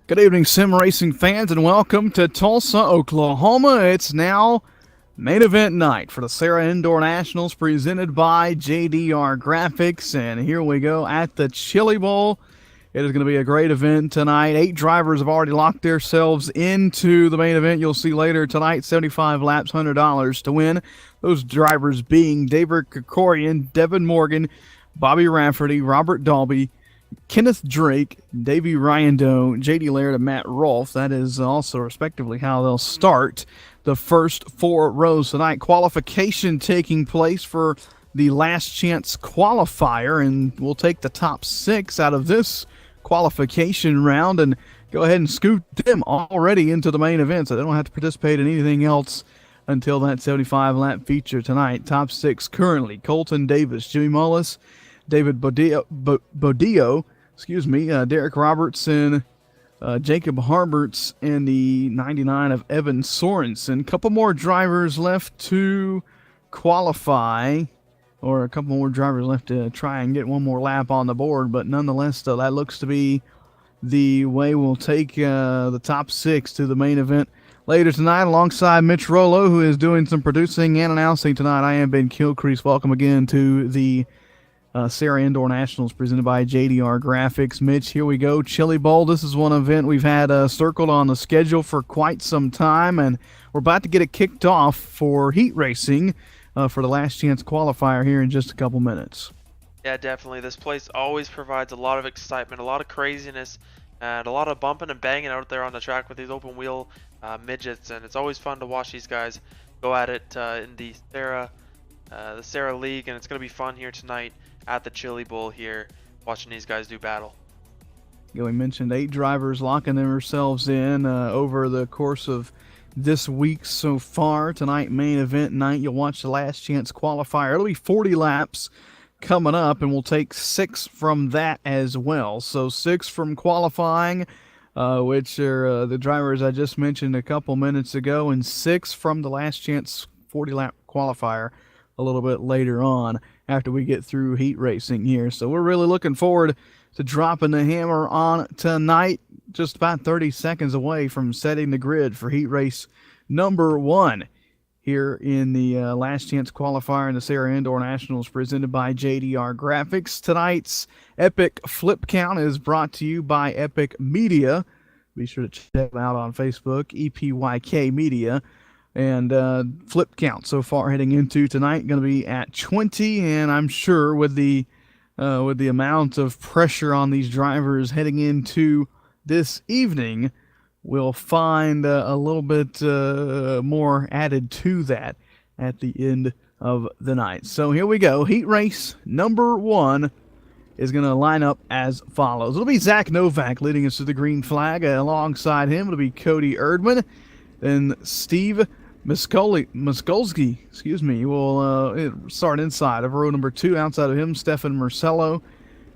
Good evening, sim racing fans, and welcome to Tulsa, Oklahoma. It's now main event night for the SARA Indoor Nationals presented by JDR Graphics, and here we go at the Chili Bowl. It is going to be a great event tonight. 8 drivers have already locked themselves into the main event. You'll see later tonight, 75 laps, $100 to win. Those drivers being David Krikorian, Devin Morgan, Bobby Rafferty, Robert Dalby, Kenneth Drake, Davey Ryando, J.D. Laird, and Matt Rolfe. That is also respectively how they'll start the first 4 rows tonight. Qualification taking place for the last chance qualifier, and we'll take the top 6 out of this qualification round and go ahead and scoot them already into the main event so they don't have to participate in anything else until that 75-lap feature tonight. Top 6 currently: Colton Davis, Jimmy Mullis, David Bodillo, Derek Robertson, Jacob Harberts, and the 99 of Evan Sorensen. A couple more drivers left to qualify, or a couple more drivers left to try and get one more lap on the board, but nonetheless, though, that looks to be the way we'll take the top 6 to the main event later tonight, alongside Mitch Rollo, who is doing some producing and announcing tonight. I am Ben Kilcrease. Welcome again to the SARA Indoor Nationals presented by JDR Graphics. Mitch, here we go. Chili Bowl. This is one event we've had circled on the schedule for quite some time, and we're about to get it kicked off for heat racing for the last chance qualifier here in just a couple minutes. Yeah, definitely. This place always provides a lot of excitement, a lot of craziness, and a lot of bumping and banging out there on the track with these open wheel midgets, and it's always fun to watch these guys go at it in the SARA League, and it's going to be fun here tonight at the Chili Bowl here, watching these guys do battle. Yeah, we mentioned 8 drivers locking themselves in over the course of this week so far. Tonight, main event night, you'll watch the last chance qualifier. It'll be 40 laps coming up, and we'll take 6 from that as well. So 6 from qualifying, which are the drivers I just mentioned a couple minutes ago, and 6 from the last chance 40-lap qualifier a little bit later on after we get through heat racing here. So we're really looking forward to dropping the hammer on tonight. Just about 30 seconds away from setting the grid for heat race number 1 here in the last chance qualifier in the SARA Indoor Nationals presented by JDR Graphics. Tonight's Epic Flip Count is brought to you by Epic Media. Be sure to check them out on Facebook, EPYK Media. And flip count so far heading into tonight going to be at 20, and I'm sure with the amount of pressure on these drivers heading into this evening, we'll find a little bit more added to that at the end of the night. So here we go. Heat race number 1 is going to line up as follows. It'll be Zach Novak leading us to the green flag. Alongside him, it'll be Cody Erdman. Then Steve Miskolski, will start inside of row number 2. Outside of him, Stefan Marcello.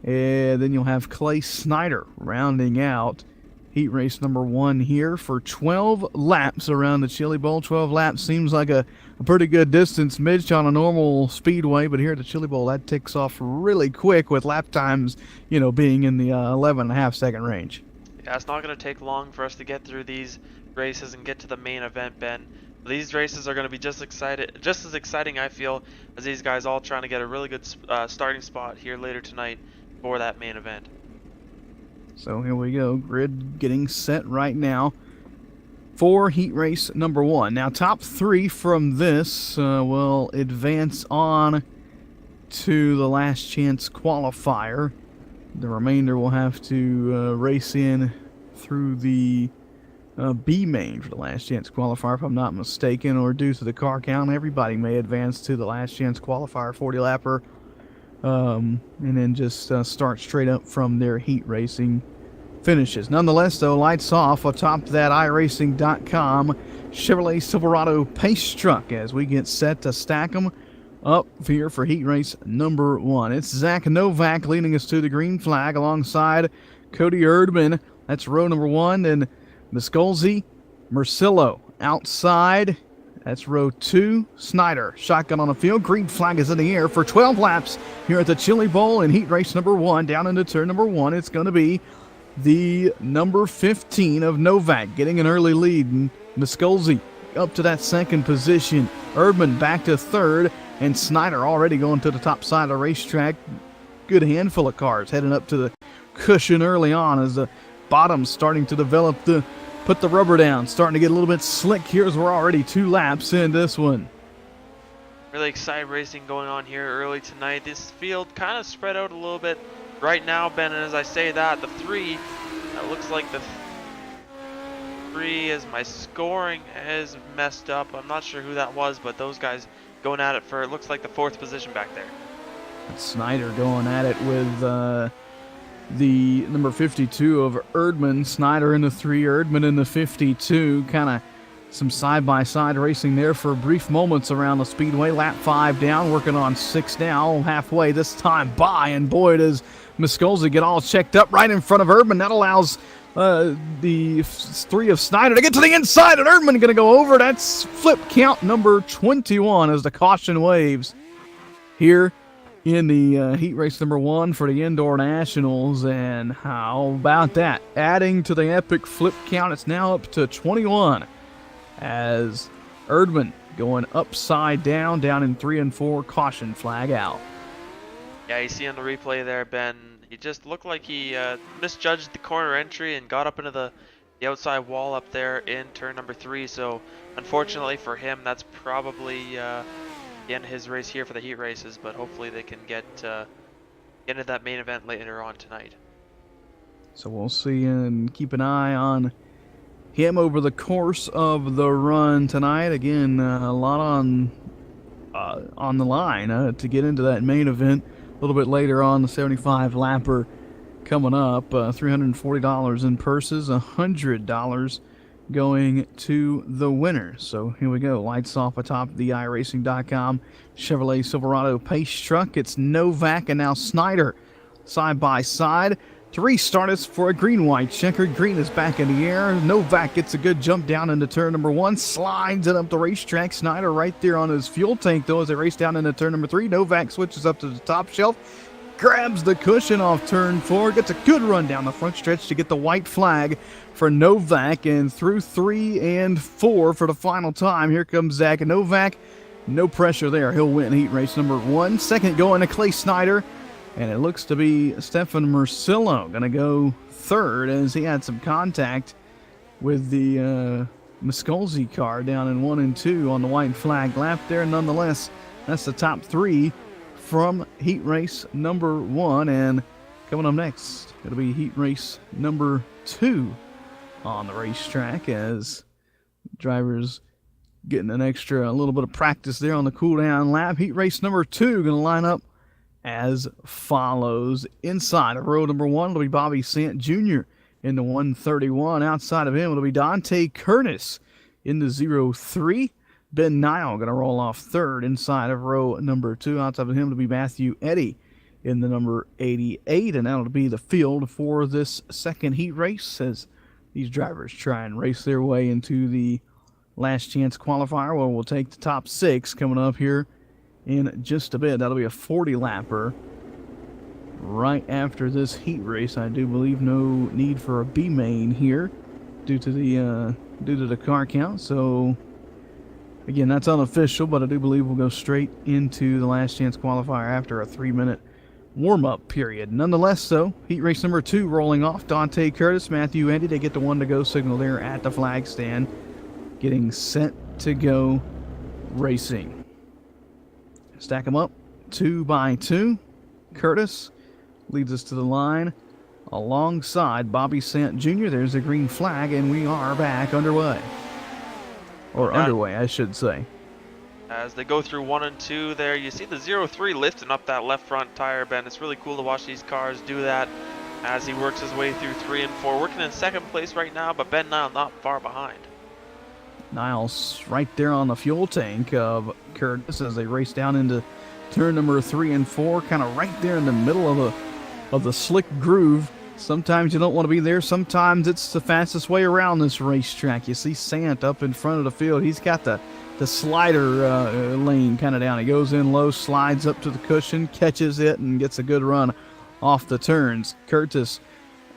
And then you'll have Clay Snyder rounding out heat race number 1 here for 12 laps around the Chili Bowl. 12 laps seems like a pretty good distance, Mitch, on a normal speedway, but here at the Chili Bowl, that ticks off really quick with lap times, being in the 11.5-second range. Yeah, it's not going to take long for us to get through these races and get to the main event, Ben. These races are going to be just as exciting, I feel, as these guys all trying to get a really good starting spot here later tonight for that main event. So here we go, grid getting set right now for heat race number 1. Now, top 3 from this will advance on to the last chance qualifier. The remainder will have to race in through the B main for the last chance qualifier, if I'm not mistaken, or due to the car count, everybody may advance to the last chance qualifier 40-lapper, and then just start straight up from their heat racing finishes. Nonetheless, though, lights off atop that iRacing.com Chevrolet Silverado pace truck as we get set to stack them up here for heat race number 1. It's Zach Novak leading us to the green flag alongside Cody Erdman. That's row number 1, and Miskolzi, Marcillo outside. That's row 2. Snyder, shotgun on the field. Green flag is in the air for 12 laps here at the Chili Bowl in heat race number 1. Down into turn number 1, it's going to be the number 15 of Novak getting an early lead, and Miskulzi up to that second position. Erdman back to third, and Snyder already going to the top side of the racetrack. Good handful of cars heading up to the cushion early on as the bottom's starting to develop, put the rubber down, starting to get a little bit slick here as we're already 2 laps in this one. Really excited racing going on here early tonight. This field kind of spread out a little bit right now, Ben, and as I say that, the 3, it looks like the 3 is my scoring is messed up. I'm not sure who that was, but those guys going at it for, it looks like the 4th position back there. Snyder going at it with the number 52 of Erdman. Snyder in the 3, Erdman in the 52. Kind of some side-by-side racing there for brief moments around the speedway. Lap 5 down, working on 6 now. Halfway this time by, and boy, does Miskulzi get all checked up right in front of Erdman. That allows the 3 of Snyder to get to the inside, and Erdman going to go over. That's flip count number 21 as the caution waves here in the heat race number 1 for the Indoor Nationals. And how about that? Adding to the epic flip count, it's now up to 21 as Erdman going upside down in 3 and 4, caution flag out. Yeah, you see on the replay there, Ben, he just looked like he misjudged the corner entry and got up into the outside wall up there in turn number 3. So unfortunately for him, that's probably the end of his race here for the heat races, but hopefully they can get into that main event later on tonight. So we'll see and keep an eye on him over the course of the run tonight. Again, a lot on the line to get into that main event a little bit later on. The 75 lapper coming up, $340 in purses, $100 going to the winner. So here we go. Lights off atop the iRacing.com Chevrolet Silverado pace truck. It's Novak and now Snyder side by side. 3 starters for a green-white checkered. Green is back in the air. Novak gets a good jump down into turn number 1. Slides it up the racetrack. Snyder right there on his fuel tank, though, as they race down into turn number 3. Novak switches up to the top shelf. Grabs the cushion off turn 4. Gets a good run down the front stretch to get the white flag for Novak. And through 3 and 4 for the final time. Here comes Zach Novak. No pressure there. He'll win heat race number 1. Second going to Clay Snyder. And it looks to be Stefan Murcillo going to go third as he had some contact with the Miskulzi car down in 1 and 2 on the white flag lap there. Nonetheless, that's the top 3 from heat race number 1. And coming up next, it'll be heat race number 2 on the racetrack as drivers getting a little bit of practice there on the cool down lap. Heat race number 2 going to line up as follows. Inside of row number 1, it'll be Bobby Sant Jr. in the 131. Outside of him, it'll be Dante Curtis in the 03. Ben Nile going to roll off third inside of row number 2. Outside of him, it'll be Matthew Eddy in the number 88. And that'll be the field for this second heat race as these drivers try and race their way into the last chance qualifier, where we'll take the top 6 coming up here in just a bit. That'll be a 40-lapper right after this heat race. I do believe no need for a B main here due to the car count. So again, that's unofficial, but I do believe we'll go straight into the last chance qualifier after a 3-minute warm-up period. Nonetheless, though, heat race number 2 rolling off. Dante Curtis, Matthew Eddy, they get the 1-to-go signal there at the flag stand, getting set to go racing. Stack them up 2 by 2. Curtis leads us to the line alongside Bobby Sant Jr. There's a green flag, and we are back underway. Or underway, I should say. As they go through 1 and 2 there, you see the 03 lifting up that left front tire, Ben. It's really cool to watch these cars do that as he works his way through 3 and 4. Working in second place right now, but Ben Nile not far behind. Niles right there on the fuel tank of Curtis as they race down into turn number 3 and 4, kind of right there in the middle of the slick groove. Sometimes you don't want to be there. Sometimes it's the fastest way around this racetrack. You see Sant up in front of the field. He's got the slider lane kind of down. He goes in low, slides up to the cushion, catches it, and gets a good run off the turns. Curtis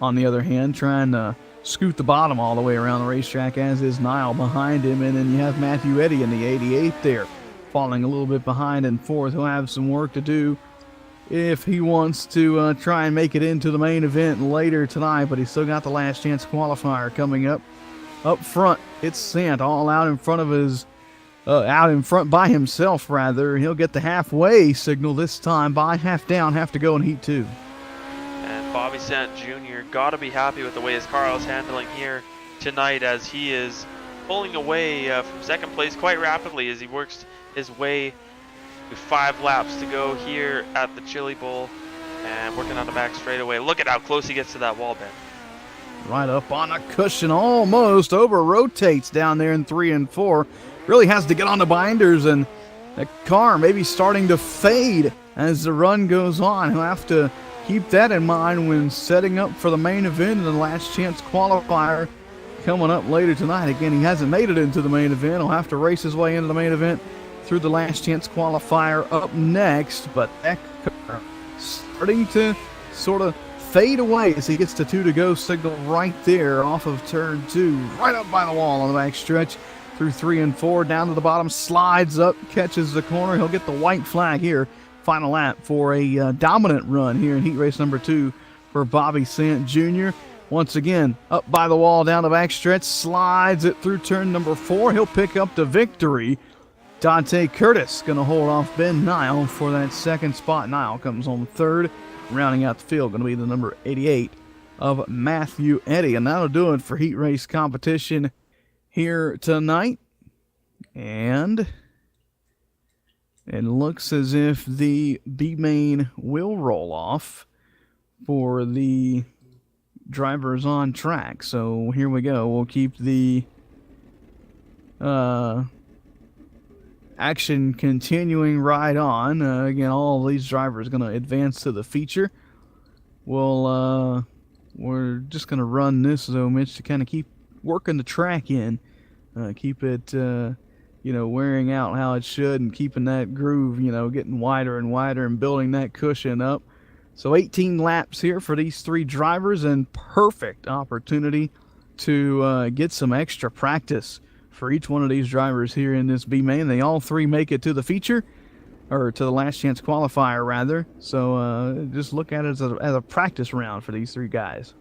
on the other hand, trying to scoot the bottom all the way around the racetrack, as is Niall behind him. And then you have Matthew Eddy in the 88 there, falling a little bit behind in fourth. He'll have some work to do if he wants to try and make it into the main event later tonight, but he's still got the last chance qualifier coming up. Up front, it's Sant all out in front of his, out in front by himself rather. He'll get the halfway signal this time by half down, have to go in heat 2. And Bobby Sant Jr. got to be happy with the way his car is handling here tonight, as he is pulling away from second place quite rapidly as he works his way to 5 laps to go here at the Chili Bowl and working on the back straightaway. Look at how close he gets to that wall, Ben. Right up on a cushion, almost over rotates down there in 3 and 4. Really has to get on the binders, and the car maybe starting to fade as the run goes on. He'll have to keep that in mind when setting up for the main event and the last chance qualifier coming up later tonight. Again, he hasn't made it into the main event. He'll have to race his way into the main event through the last chance qualifier up next, but that car starting to sort of fade away as he gets to 2 to go signal right there off of turn 2, right up by the wall on the back stretch through 3 and 4, down to the bottom, slides up, catches the corner. He'll get the white flag here. Final lap for a dominant run here in heat race number 2 for Bobby Sant Jr. Once again, up by the wall, down the back stretch, slides it through turn number 4. He'll pick up the victory. Dante Curtis going to hold off Ben Niall for that second spot. Niall comes home third. Rounding out the field, going to be the number 88 of Matthew Eddy. And that'll do it for heat race competition here tonight. And it looks as if the B main will roll off for the drivers on track. So here we go. We'll keep the action continuing right on. Again, all of these drivers going to advance to the feature. We're just going to run this though, Mitch, to kind of keep working the track in, keep it wearing out how it should, and keeping that groove getting wider and wider and building that cushion up. So 18 laps here for these 3 drivers, and perfect opportunity to get some extra practice for each one of these drivers here in this B main. They all 3 make it to the feature, or to the last chance qualifier rather. So just look at it as a practice round for these 3 guys.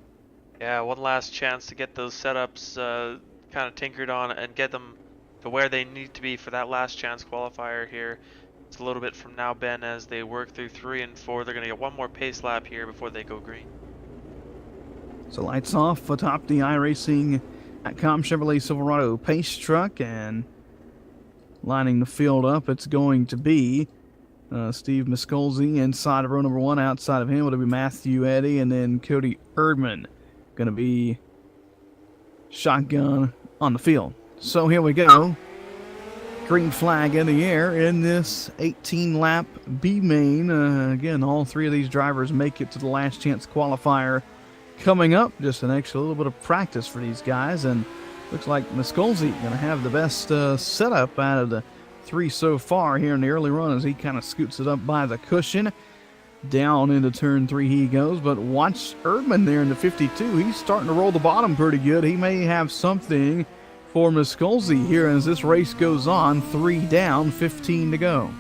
Yeah, one last chance to get those setups kind of tinkered on and get them to where they need to be for that last chance qualifier here. It's a little bit from now, Ben, as they work through 3 and 4. They're going to get one more pace lap here before they go green. So lights off atop the iRacing Chevrolet Silverado pace truck, and lining the field up, it's going to be Steve Miscolzi inside of row number 1. Outside of him, it'll be Matthew Eddy, and then Cody Erdman going to be shotgun on the field. So here we go. Green flag in the air in this 18-lap B main. Again, all 3 of these drivers make it to the last chance qualifier coming up. Just an extra little bit of practice for these guys, and looks like Miscolzi going to have the best setup out of the 3 so far here in the early run, as he kind of scoots it up by the cushion. Down into turn 3 he goes, but watch Erdman there in the 52. He's starting to roll the bottom pretty good. He may have something for Miscolzi here as this race goes on. 3 down, 15 to go.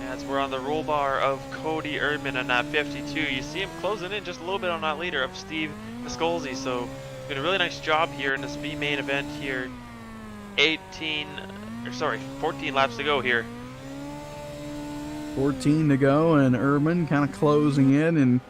As we're on the roll bar of Cody Erdman in that 52, you see him closing in just a little bit on that leader of Steve Miscolzi. So doing a really nice job here in this B main event here. 14 laps to go here. 14 to go, and Erdman kind of closing in, and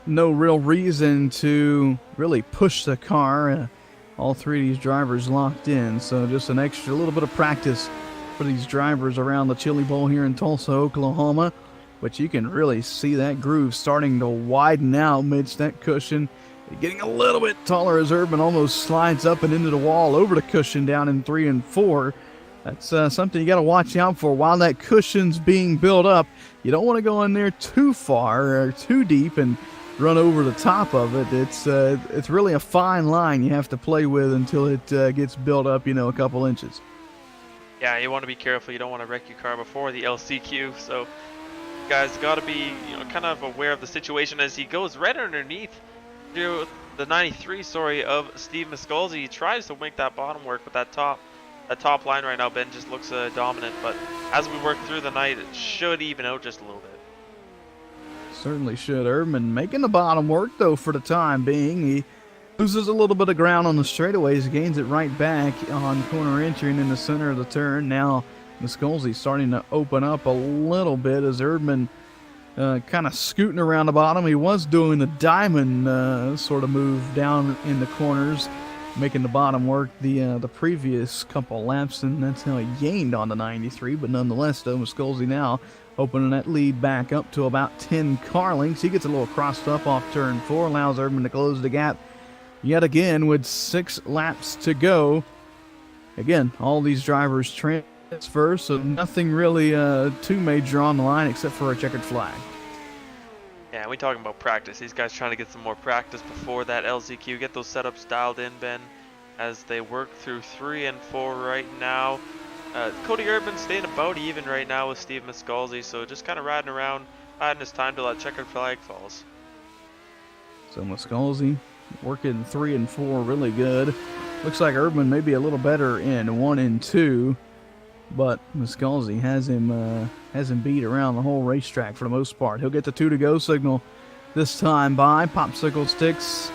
no real reason to really push the car. All 3 of these drivers locked in, so just an extra little bit of practice for these drivers around the Chili Bowl here in Tulsa, Oklahoma. But you can really see that groove starting to widen out amidst that cushion. Getting a little bit taller as Erdman almost slides up and into the wall over the cushion down in 3 and 4. That's something you got to watch out for while that cushion's being built up. You don't want to go in there too far or too deep and run over the top of it. It's really a fine line you have to play with until it gets built up, a couple inches. Yeah, you want to be careful. You don't want to wreck your car before the LCQ. So, you guys got to be kind of aware of the situation as he goes right underneath here with the 93, sorry, of Steve Misculzi. He tries to make that bottom work, but that top line right now, Ben, just looks dominant. But as we work through the night, it should even out just a little bit. Certainly should. Erdman making the bottom work, though, for the time being. He loses a little bit of ground on the straightaways, gains it right back on corner entry and in the center of the turn. Now Misculzi starting to open up a little bit as Erdman kind of scooting around the bottom. He was doing the diamond sort of move down in the corners, making the bottom work the previous couple laps, and that's how he gained on the 93. But nonetheless, though, Misculzi now opening that lead back up to about 10 car lengths. He gets a little crossed up off turn 4, allows Erdman to close the gap yet again with 6 laps to go. Again, all these drivers transfer, so nothing really too major on the line except for a checkered flag. Yeah, we talking about practice. These guys trying to get some more practice before that LZQ. Get those setups dialed in, Ben, as they work through 3 and 4 right now. Cody Erdman staying about even right now with Steve Misculzi, so just kind of riding around, biding his time till that checkered flag falls. So Misculzi working 3 and 4 really good. Looks like Erdman may be a little better in 1 and 2, but Misculzi has him beat around the whole racetrack for the most part. He'll get the 2 to go signal this time by popsicle sticks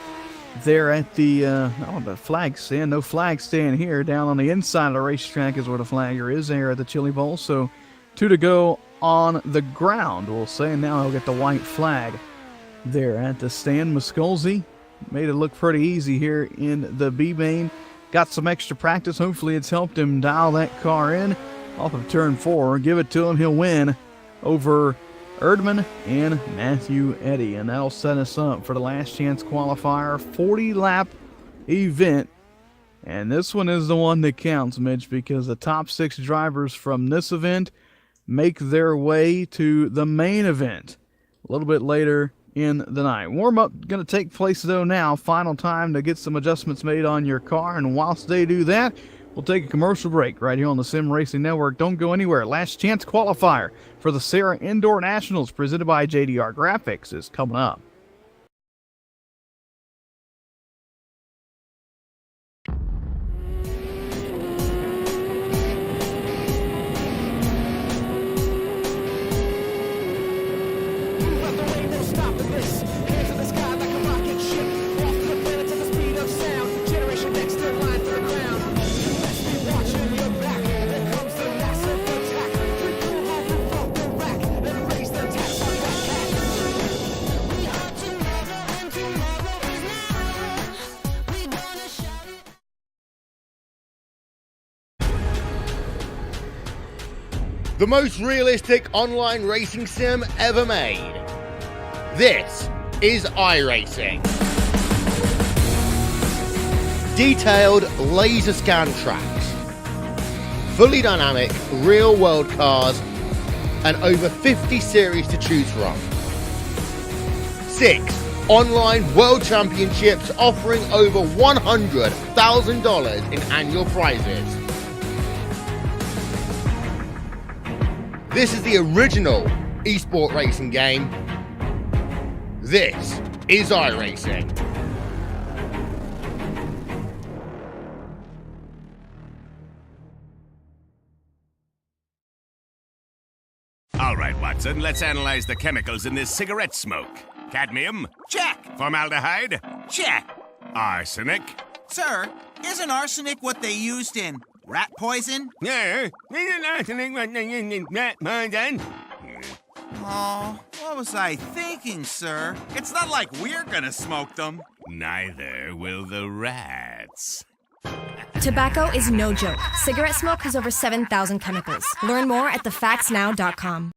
there at the flag stand. No flag stand here. Down on the inside of the racetrack is where the flagger is there at the Chili Bowl. So 2 to go on the ground, we'll say. And now he'll get the white flag there at the stand. Misculzi made it look pretty easy here in the B-Main. Got some extra practice. Hopefully it's helped him dial that car in off of turn 4. Give it to him. He'll win over Erdman and Matthew Eddy. And that'll set us up for the last chance qualifier, 40-lap event. And this one is the one that counts, Mitch, because the top 6 drivers from this event make their way to the main event a little bit later in the night. Warm-up going to take place, though, now. Final time to get some adjustments made on your car. And whilst they do that, we'll take a commercial break right here on the Sim Racing Network. Don't go anywhere. Last chance qualifier for the SARA Indoor Nationals presented by JDR Graphics is coming up. The most realistic online racing sim ever made. This is iRacing. Detailed laser scan tracks, fully dynamic real world cars, and over 50 series to choose from. 6 online world championships offering over $100,000 in annual prizes. This is the original esport racing game. This is iRacing. All right, Watson, let's analyze the chemicals in this cigarette smoke. Cadmium? Check. Formaldehyde? Check. Arsenic? Sir, isn't arsenic what they used in rat poison? Yeah, isn't arsenic what they used in rat poison? Oh, what was I thinking, sir? It's not like we're gonna smoke them. Neither will the rats. Tobacco is no joke. Cigarette smoke has over 7,000 chemicals. Learn more at thefactsnow.com.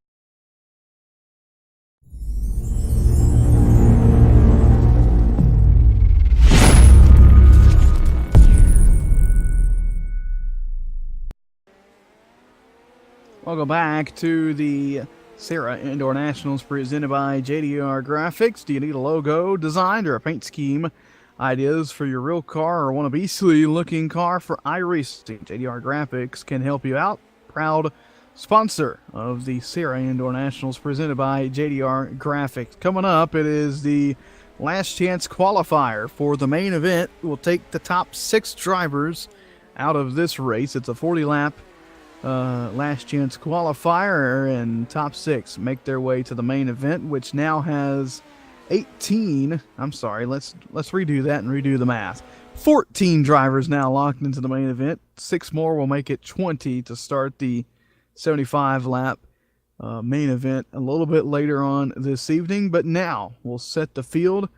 Welcome back to the SARA Indoor Nationals presented by JDR Graphics. Do you need a logo designed or a paint scheme ideas for your real car or want a beastly looking car for iRacing? JDR Graphics can help you out. Proud sponsor of the SARA Indoor Nationals presented by JDR Graphics. Coming up, it is the last chance qualifier for the main event. We'll take the top 6 drivers out of this race. It's a 40-lap last chance qualifier, and top 6 make their way to the main event, which now has 18. I'm sorry, let's redo that and redo the math. 14 drivers now locked into the main event. 6 more will make it 20 to start the 75-lap main event a little bit later on this evening. But now we'll set the field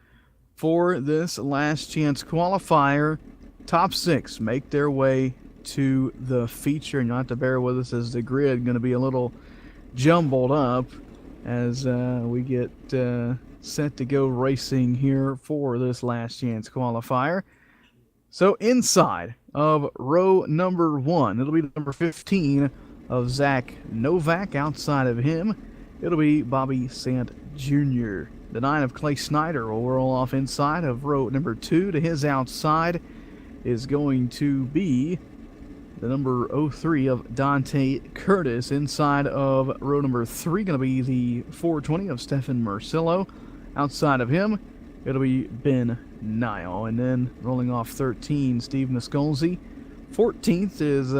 for this last chance qualifier. Top 6 make their way to the feature, and you'll have to bear with us as the grid going to be a little jumbled up as we get set to go racing here for this last chance qualifier. So inside of row number 1, it'll be number 15 of Zach Novak. Outside of him, it'll be Bobby Sant Jr. The 9 of Clay Snyder will roll off inside of row number 2. To his outside is going to be the number 03 of Dante Curtis. Inside of row number 3, going to be the 420 of Stefan Mercillo. Outside of him, it'll be Ben Nile. And then rolling off 13, Steve Miscolzi. 14th is,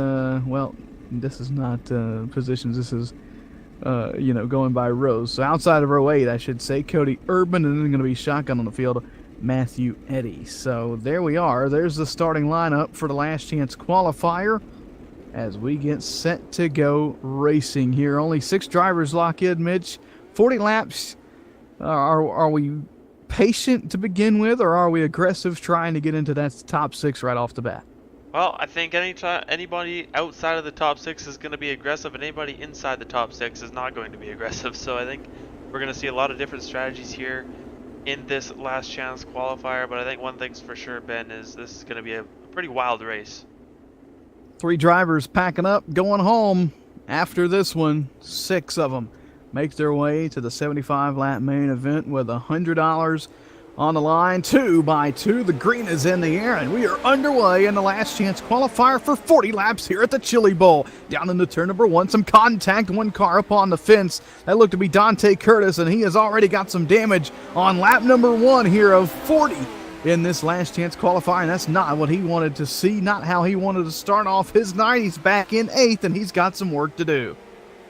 well, this is not positions. This is, going by rows. So outside of row 8, I should say, Cody Urban. And then going to be shotgun on the field, Matthew Eddy. So there we are. There's the starting lineup for the last chance qualifier as we get set to go racing here. Only 6 drivers lock in, Mitch. 40 laps. Are we patient to begin with, or are we aggressive trying to get into that top 6 right off the bat? Well, I think anybody outside of the top 6 is going to be aggressive, and anybody inside the top 6 is not going to be aggressive. So I think we're going to see a lot of different strategies here in this last chance qualifier. But I think one thing's for sure, Ben, is this is going to be a pretty wild race. 3 drivers packing up, going home after this one. 6 of them make their way to the 75-lap main event with $100 on the line. 2 by 2, the green is in the air, and we are underway in the last chance qualifier for 40 laps here at the Chili Bowl. Down into turn number 1, some contact, 1 car up on the fence. That looked to be Dante Curtis, and he has already got some damage on lap number 1 here of 40 in this last chance qualifier, and that's not what he wanted to see, not how he wanted to start off his night. He's back in 8th, and he's got some work to do.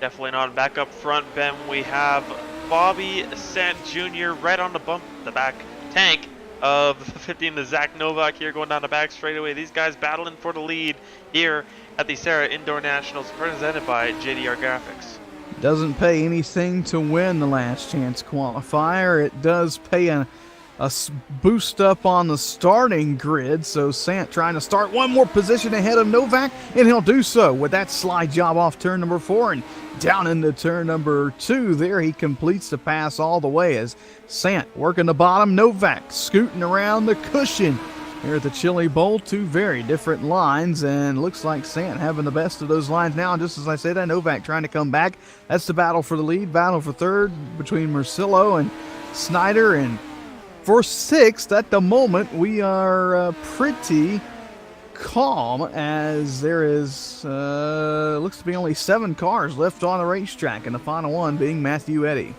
Definitely not. Back up front, Ben, we have Bobby Sant Jr. right on the back tank of the 15 to Zach Novak here, going down the back straightaway. These guys battling for the lead here at the SARA Indoor Nationals, presented by JDR Graphics. Doesn't pay anything to win the last chance qualifier. It does pay a boost up on the starting grid, so Sant trying to start one more position ahead of Novak, and he'll do so with that slide job off turn number 4 and down into turn number 2. There he completes the pass all the way as Sant working the bottom, Novak scooting around the cushion here at the Chili Bowl. 2 very different lines, and looks like Sant having the best of those lines now. And just as I say that, Novak trying to come back. That's the battle for the lead, battle for third between Mercillo and Snyder. And for 6th at the moment, we are pretty calm as there is looks to be only 7 cars left on the racetrack, and the final one being Matthew Eddy.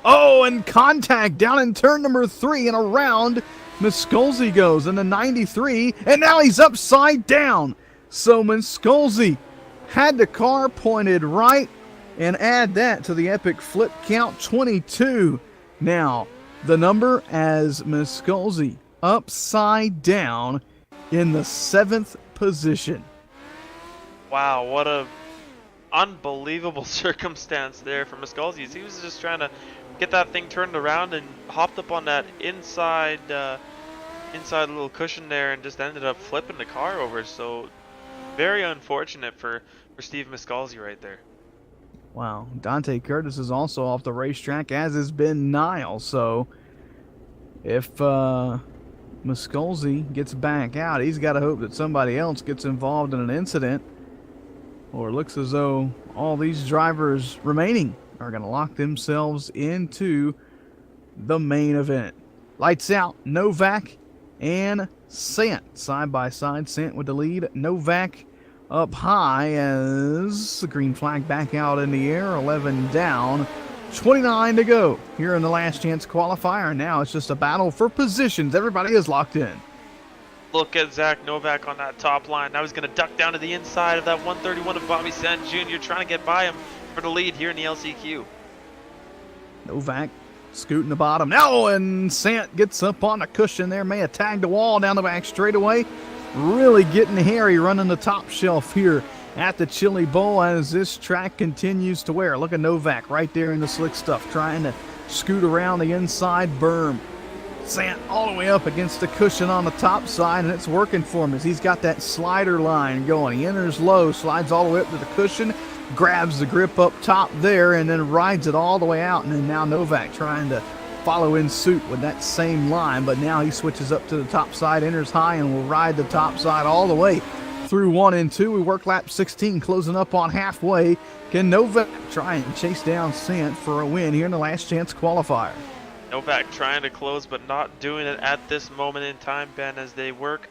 Oh, and contact down in turn number 3, and around Miscolzi goes in the 93, and now he's upside down. So Miscolzi had the car pointed right, and add that to the epic flip count, 22. Now the number as Miscolzi upside down in the 7th position. Wow, what a unbelievable circumstance there for Miscolzi. He was just trying to get that thing turned around and hopped up on that inside little cushion there and just ended up flipping the car over. So very unfortunate for Steve Miscolzi right there. Wow, Dante Curtis is also off the racetrack, as has Ben Nile. So if Miscolzi gets back out, he's got to hope that somebody else gets involved in an incident, or it looks as though all these drivers remaining are going to lock themselves into the main event. Lights out, Novak and Sant side by side. Sant with the lead, Novak up high as the green flag back out in the air, 11 down 29 to go here in the last chance qualifier. Now it's just a battle for positions. Everybody is locked in. Look at Zach Novak on that top line. Now he's going to duck down to the inside of that 131 of Bobby Sant Jr. trying to get by him for the lead here in the LCQ. Novak scooting the bottom now, and Sant gets up on the cushion there. May have tagged the wall down the back straightaway. Really getting hairy running the top shelf here at the Chili Bowl as this track continues to wear. Look at Novak right there in the slick stuff, trying to scoot around the inside berm. Sant all the way up against the cushion on the top side, and it's working for him as he's got that slider line going. He enters low, slides all the way up to the cushion, grabs the grip up top there, and then rides it all the way out. And then now Novak trying to follow in suit with that same line, but now he switches up to the top side, enters high, and will ride the top side all the way through 1 and 2. We work lap 16, closing up on halfway. Can Novak try and chase down Sant for a win here in the last chance qualifier? Novak trying to close, but not doing it at this moment in time, Ben, as they work,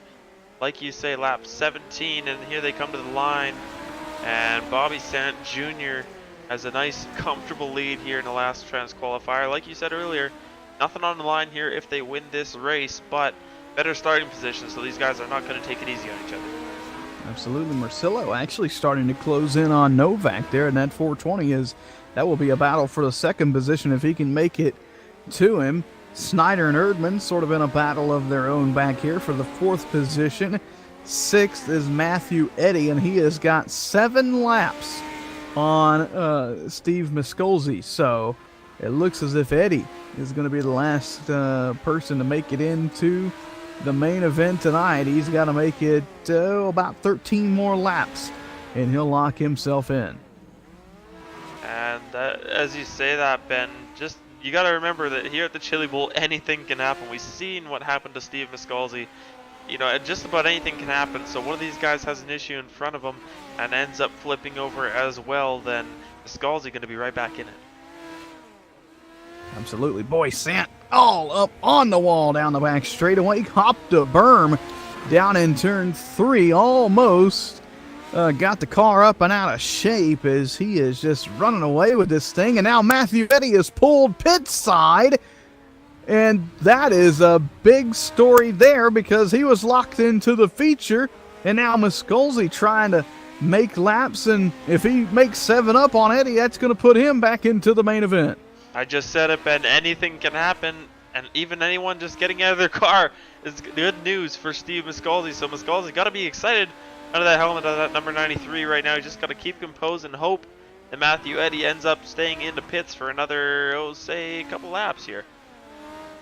like you say, lap 17, and here they come to the line. And Bobby Sant Jr. has a nice, comfortable lead here in the last trans qualifier. Like you said earlier, nothing on the line here if they win this race, but better starting position, so these guys are not going to take it easy on each other. Absolutely. Marcillo actually starting to close in on Novak there, and that 420 that will be a battle for the second position if he can make it to him. Snyder and Erdman sort of in a battle of their own back here for the fourth position. Sixth is Matthew Eddy, and he has got 7 laps on Steve Miscolzi. So it looks as if Eddy is going to be the last person to make it into the main event tonight. He's got to make it about 13 more laps, and he'll lock himself in. And as you say that, Ben, just you got to remember that here at the Chili Bowl, anything can happen. We've seen what happened to Steve Miscolzi. You know, just about anything can happen. So one of these guys has an issue in front of him and ends up flipping over as well, then Miscolzi going to be right back in it. Absolutely. Boy, Sant all up on the wall down the back straightaway. Hopped a berm down in turn 3. Almost got the car up and out of shape as he is just running away with this thing. And now Matthew Eddy is pulled pit side. And that is a big story there because he was locked into the feature. And now Miscolzi trying to make laps. And if he makes 7 up on Eddy, that's going to put him back into the main event. I just said it, Ben. Anything can happen, and even anyone just getting out of their car is good news for Steve Miscolzi. So Miscolzi got to be excited out of that helmet, out of that number 93 right now. He just got to keep composed and hope that Matthew Eddy ends up staying in the pits for another, say, a couple laps here.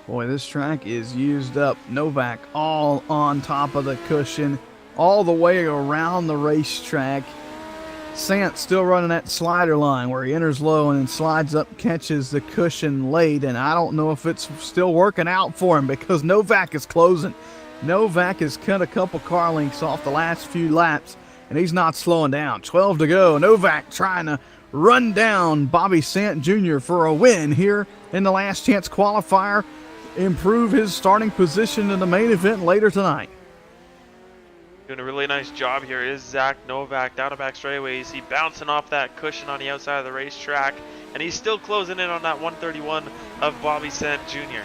Boy, this track is used up. Novak all on top of the cushion, all the way around the racetrack. Sant still running that slider line where he enters low and then slides up, catches the cushion late, and I don't know if it's still working out for him because Novak is closing. Novak has cut a couple car lengths off the last few laps, and he's not slowing down. 12 to go. Novak trying to run down Bobby Sant Jr. for a win here in the last chance qualifier, improve his starting position in the main event later tonight. Doing a really nice job here is Zach Novak down the back straightaway. You see bouncing off that cushion on the outside of the racetrack, and he's still closing in on that 131 of Bobby Sant Jr.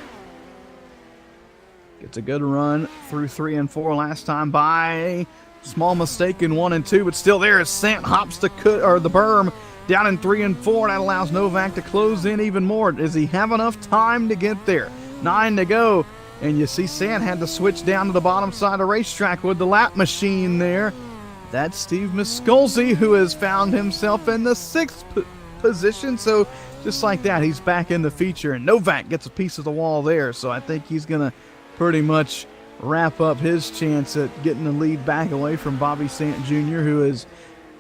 Gets a good run through 3 and 4 last time by small mistake in 1 and 2, but still there as Sant hops the berm down in 3 and 4. That allows Novak to close in even more. Does he have enough time to get there? 9 to go. And you see Sant had to switch down to the bottom side of the racetrack with the lap machine there. That's Steve Miscolzi, who has found himself in the 6th position. So just like that, he's back in the feature. And Novak gets a piece of the wall there. So I think he's going to pretty much wrap up his chance at getting the lead back away from Bobby Sant Jr., who has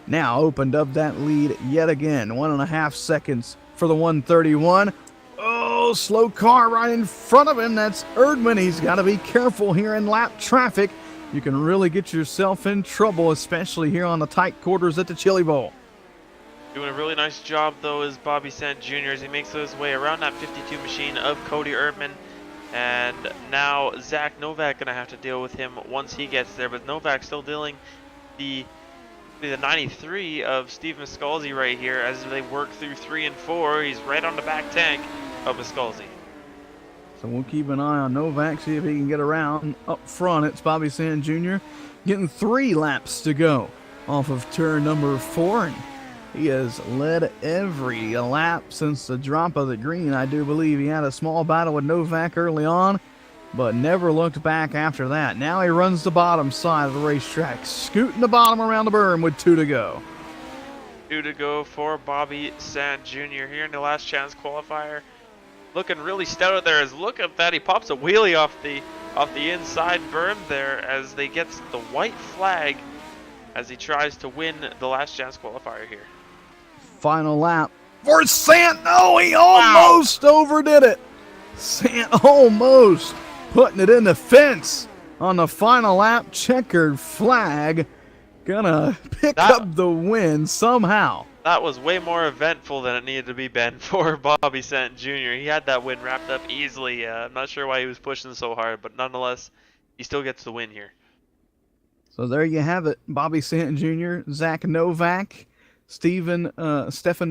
now opened up that lead yet again. 1.5 seconds for the 131. Oh, slow car right in front of him. That's Erdman. He's got to be careful here in lap traffic. You can really get yourself in trouble, especially here on the tight quarters at the Chili Bowl. Doing a really nice job, though, is Bobby Sant Jr. as he makes his way around that 52 machine of Cody Erdman. And now Zach Novak going to have to deal with him once he gets there. But Novak still dealing the The 93 of Steve Miscalzi right here as they work through 3 and 4. He's right on the back tank of Miscalzi. So we'll keep an eye on Novak, see if he can get around. Up front, it's Bobby Sant Jr. getting 3 laps to go off of turn number 4. And he has led every lap since the drop of the green. I do believe he had a small battle with Novak early on, but never looked back after that. Now he runs the bottom side of the racetrack, scooting the bottom around the berm with 2 to go. 2 to go for Bobby Sant Jr. here in the last chance qualifier. Looking really stout out there. As look at that, he pops a wheelie off the inside berm there as they get the white flag as he tries to win the last chance qualifier here. Final lap for Sant. Oh, he almost overdid it. Sant almost putting it in the fence on the final lap. Checkered flag. Gonna pick up the win somehow. That was way more eventful than it needed to be, Ben, for Bobby Sant Jr. He had that win wrapped up easily. I'm not sure why he was pushing so hard, but nonetheless, he still gets the win here. So there you have it. Bobby Sant Jr., Zach Novak, Stefan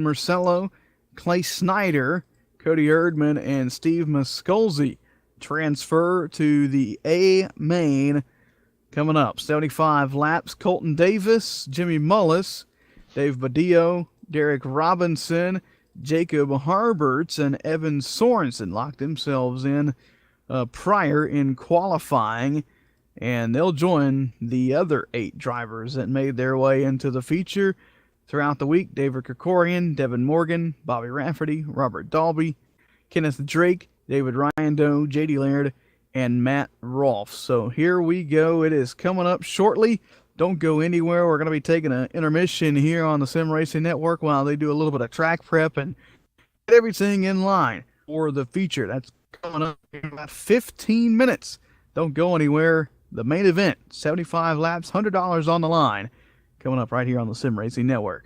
Marcello, Clay Snyder, Cody Erdman, and Steve Miscalzi transfer to the A main. Coming up, 75 laps, Colton Davis, Jimmy Mullis, Dave Badillo, Derek Robinson, Jacob Harberts, and Evan Sorensen locked themselves in prior in qualifying, and they'll join the other 8 drivers that made their way into the feature throughout the week. David Krikorian, Devin Morgan, Bobby Rafferty, Robert Dalby, Kenneth Drake, David Ryando, JD Laird, and Matt Rolfe. So here we go. It is coming up shortly. Don't go anywhere. We're going to be taking an intermission here on the Sim Racing Network while they do a little bit of track prep and get everything in line for the feature. That's coming up in about 15 minutes. Don't go anywhere. The main event, 75 laps, $100 on the line, coming up right here on the Sim Racing Network.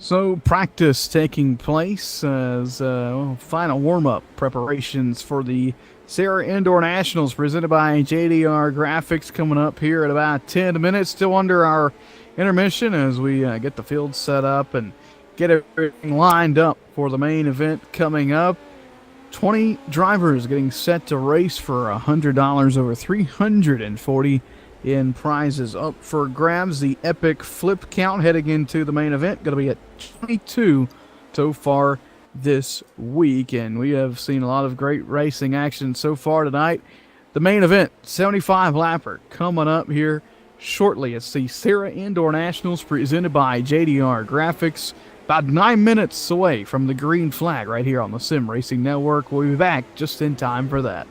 So practice taking place as final warm-up preparations for the SARA Indoor Nationals presented by JDR Graphics coming up here at about 10 minutes. Still under our intermission as we get the field set up and get everything lined up for the main event coming up. 20 drivers getting set to race for $100, over 340 in prizes up for grabs. The epic flip count heading into the main event going to be at 22 so far this week, and we have seen a lot of great racing action so far tonight. The main event, 75 lapper, coming up here shortly. It's the SARA Indoor Nationals presented by JDR Graphics. About 9 minutes away from the green flag right here on the Sim Racing Network. We'll be back just in time for that.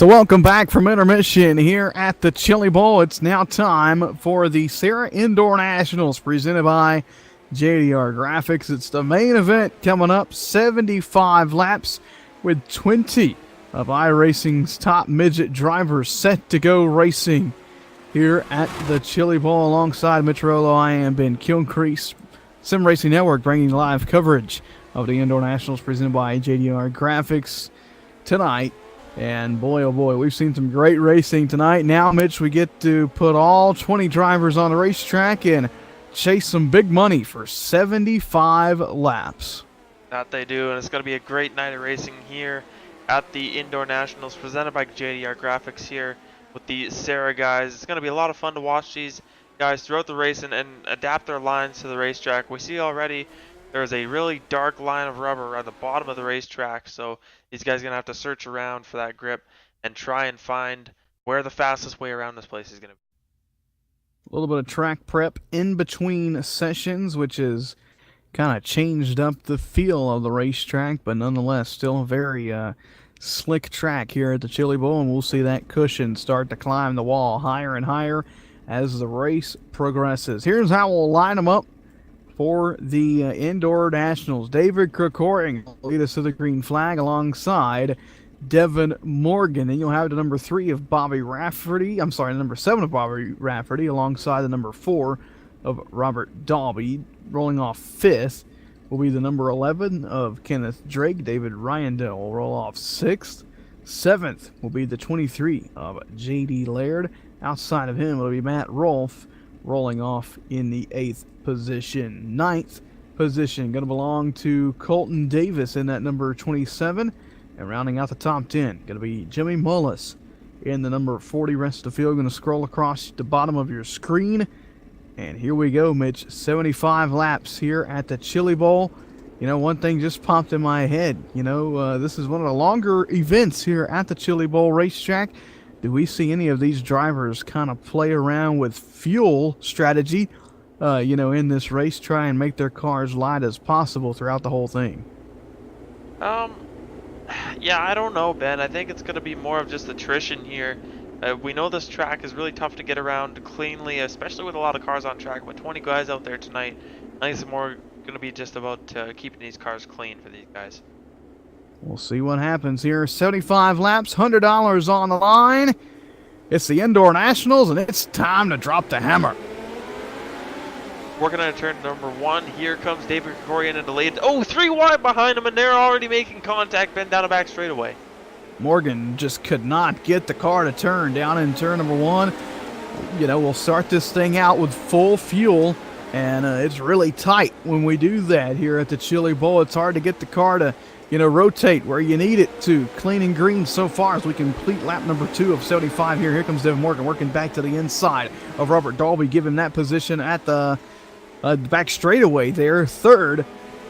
So welcome back from intermission here at the Chili Bowl. It's now time for the SARA Indoor Nationals presented by JDR Graphics. It's the main event coming up, 75 laps with 20 of iRacing's top midget drivers set to go racing here at the Chili Bowl. Alongside Mitch Rollo, I am Ben Kilcrease, Sim Racing Network, bringing live coverage of the Indoor Nationals presented by JDR Graphics tonight. And boy, oh boy, we've seen some great racing tonight. Now, Mitch, we get to put all 20 drivers on the racetrack and chase some big money for 75 laps. That they do, and it's going to be a great night of racing here at the Indoor Nationals presented by JDR Graphics here with the SARA guys. It's going to be a lot of fun to watch these guys throughout the race and adapt their lines to the racetrack. We see already there's a really dark line of rubber at the bottom of the racetrack, so these guys are going to have to search around for that grip and try and find where the fastest way around this place is going to be. A little bit of track prep in between sessions, which has kind of changed up the feel of the racetrack, but nonetheless still a very slick track here at the Chili Bowl, and we'll see that cushion start to climb the wall higher and higher as the race progresses. Here's how we'll line them up for the Indoor Nationals. David Krikoring will lead us to the green flag alongside Devin Morgan. Then you'll have the number 3 of Bobby Rafferty. I'm sorry, the number 7 of Bobby Rafferty alongside the number 4 of Robert Dalby. Rolling off 5th will be the number 11 of Kenneth Drake. David Ryandell will roll off 6th. 7th will be the 23 of J.D. Laird. Outside of him will be Matt Rolfe, rolling off in the 8th position. 9th position going to belong to Colton Davis in that number 27. And rounding out the top 10, going to be Jimmy Mullis in the number 40. Rest of the field going to scroll across the bottom of your screen. And here we go, Mitch. 75 laps here at the Chili Bowl. You know, one thing just popped in my head. You know, this is one of the longer events here at the Chili Bowl racetrack. Do we see any of these drivers kind of play around with fuel strategy, you know, in this race, try and make their cars light as possible throughout the whole thing? Yeah, I don't know, Ben. I think it's going to be more of just attrition here. We know this track is really tough to get around cleanly, especially with a lot of cars on track. With 20 guys out there tonight, I think it's more going to be just about keeping these cars clean for these guys. We'll see what happens here. 75 laps, $100 on the line. It's the Indoor Nationals, and it's time to drop the hammer. Working on turn number 1. Here comes David Krikoring into lead. Oh, 3 wide behind him, and they're already making contact. Ben down the back straightaway. Morgan just could not get the car to turn down in turn number 1. You know, we'll start this thing out with full fuel, and it's really tight when we do that here at the Chili Bowl. It's hard to get the car to, you know, rotate where you need it to. Clean and green so far as we complete lap number 2 of 75 here. Here comes Devin Morgan working back to the inside of Robert Dalby, giving that position at the back straightaway there. 3rd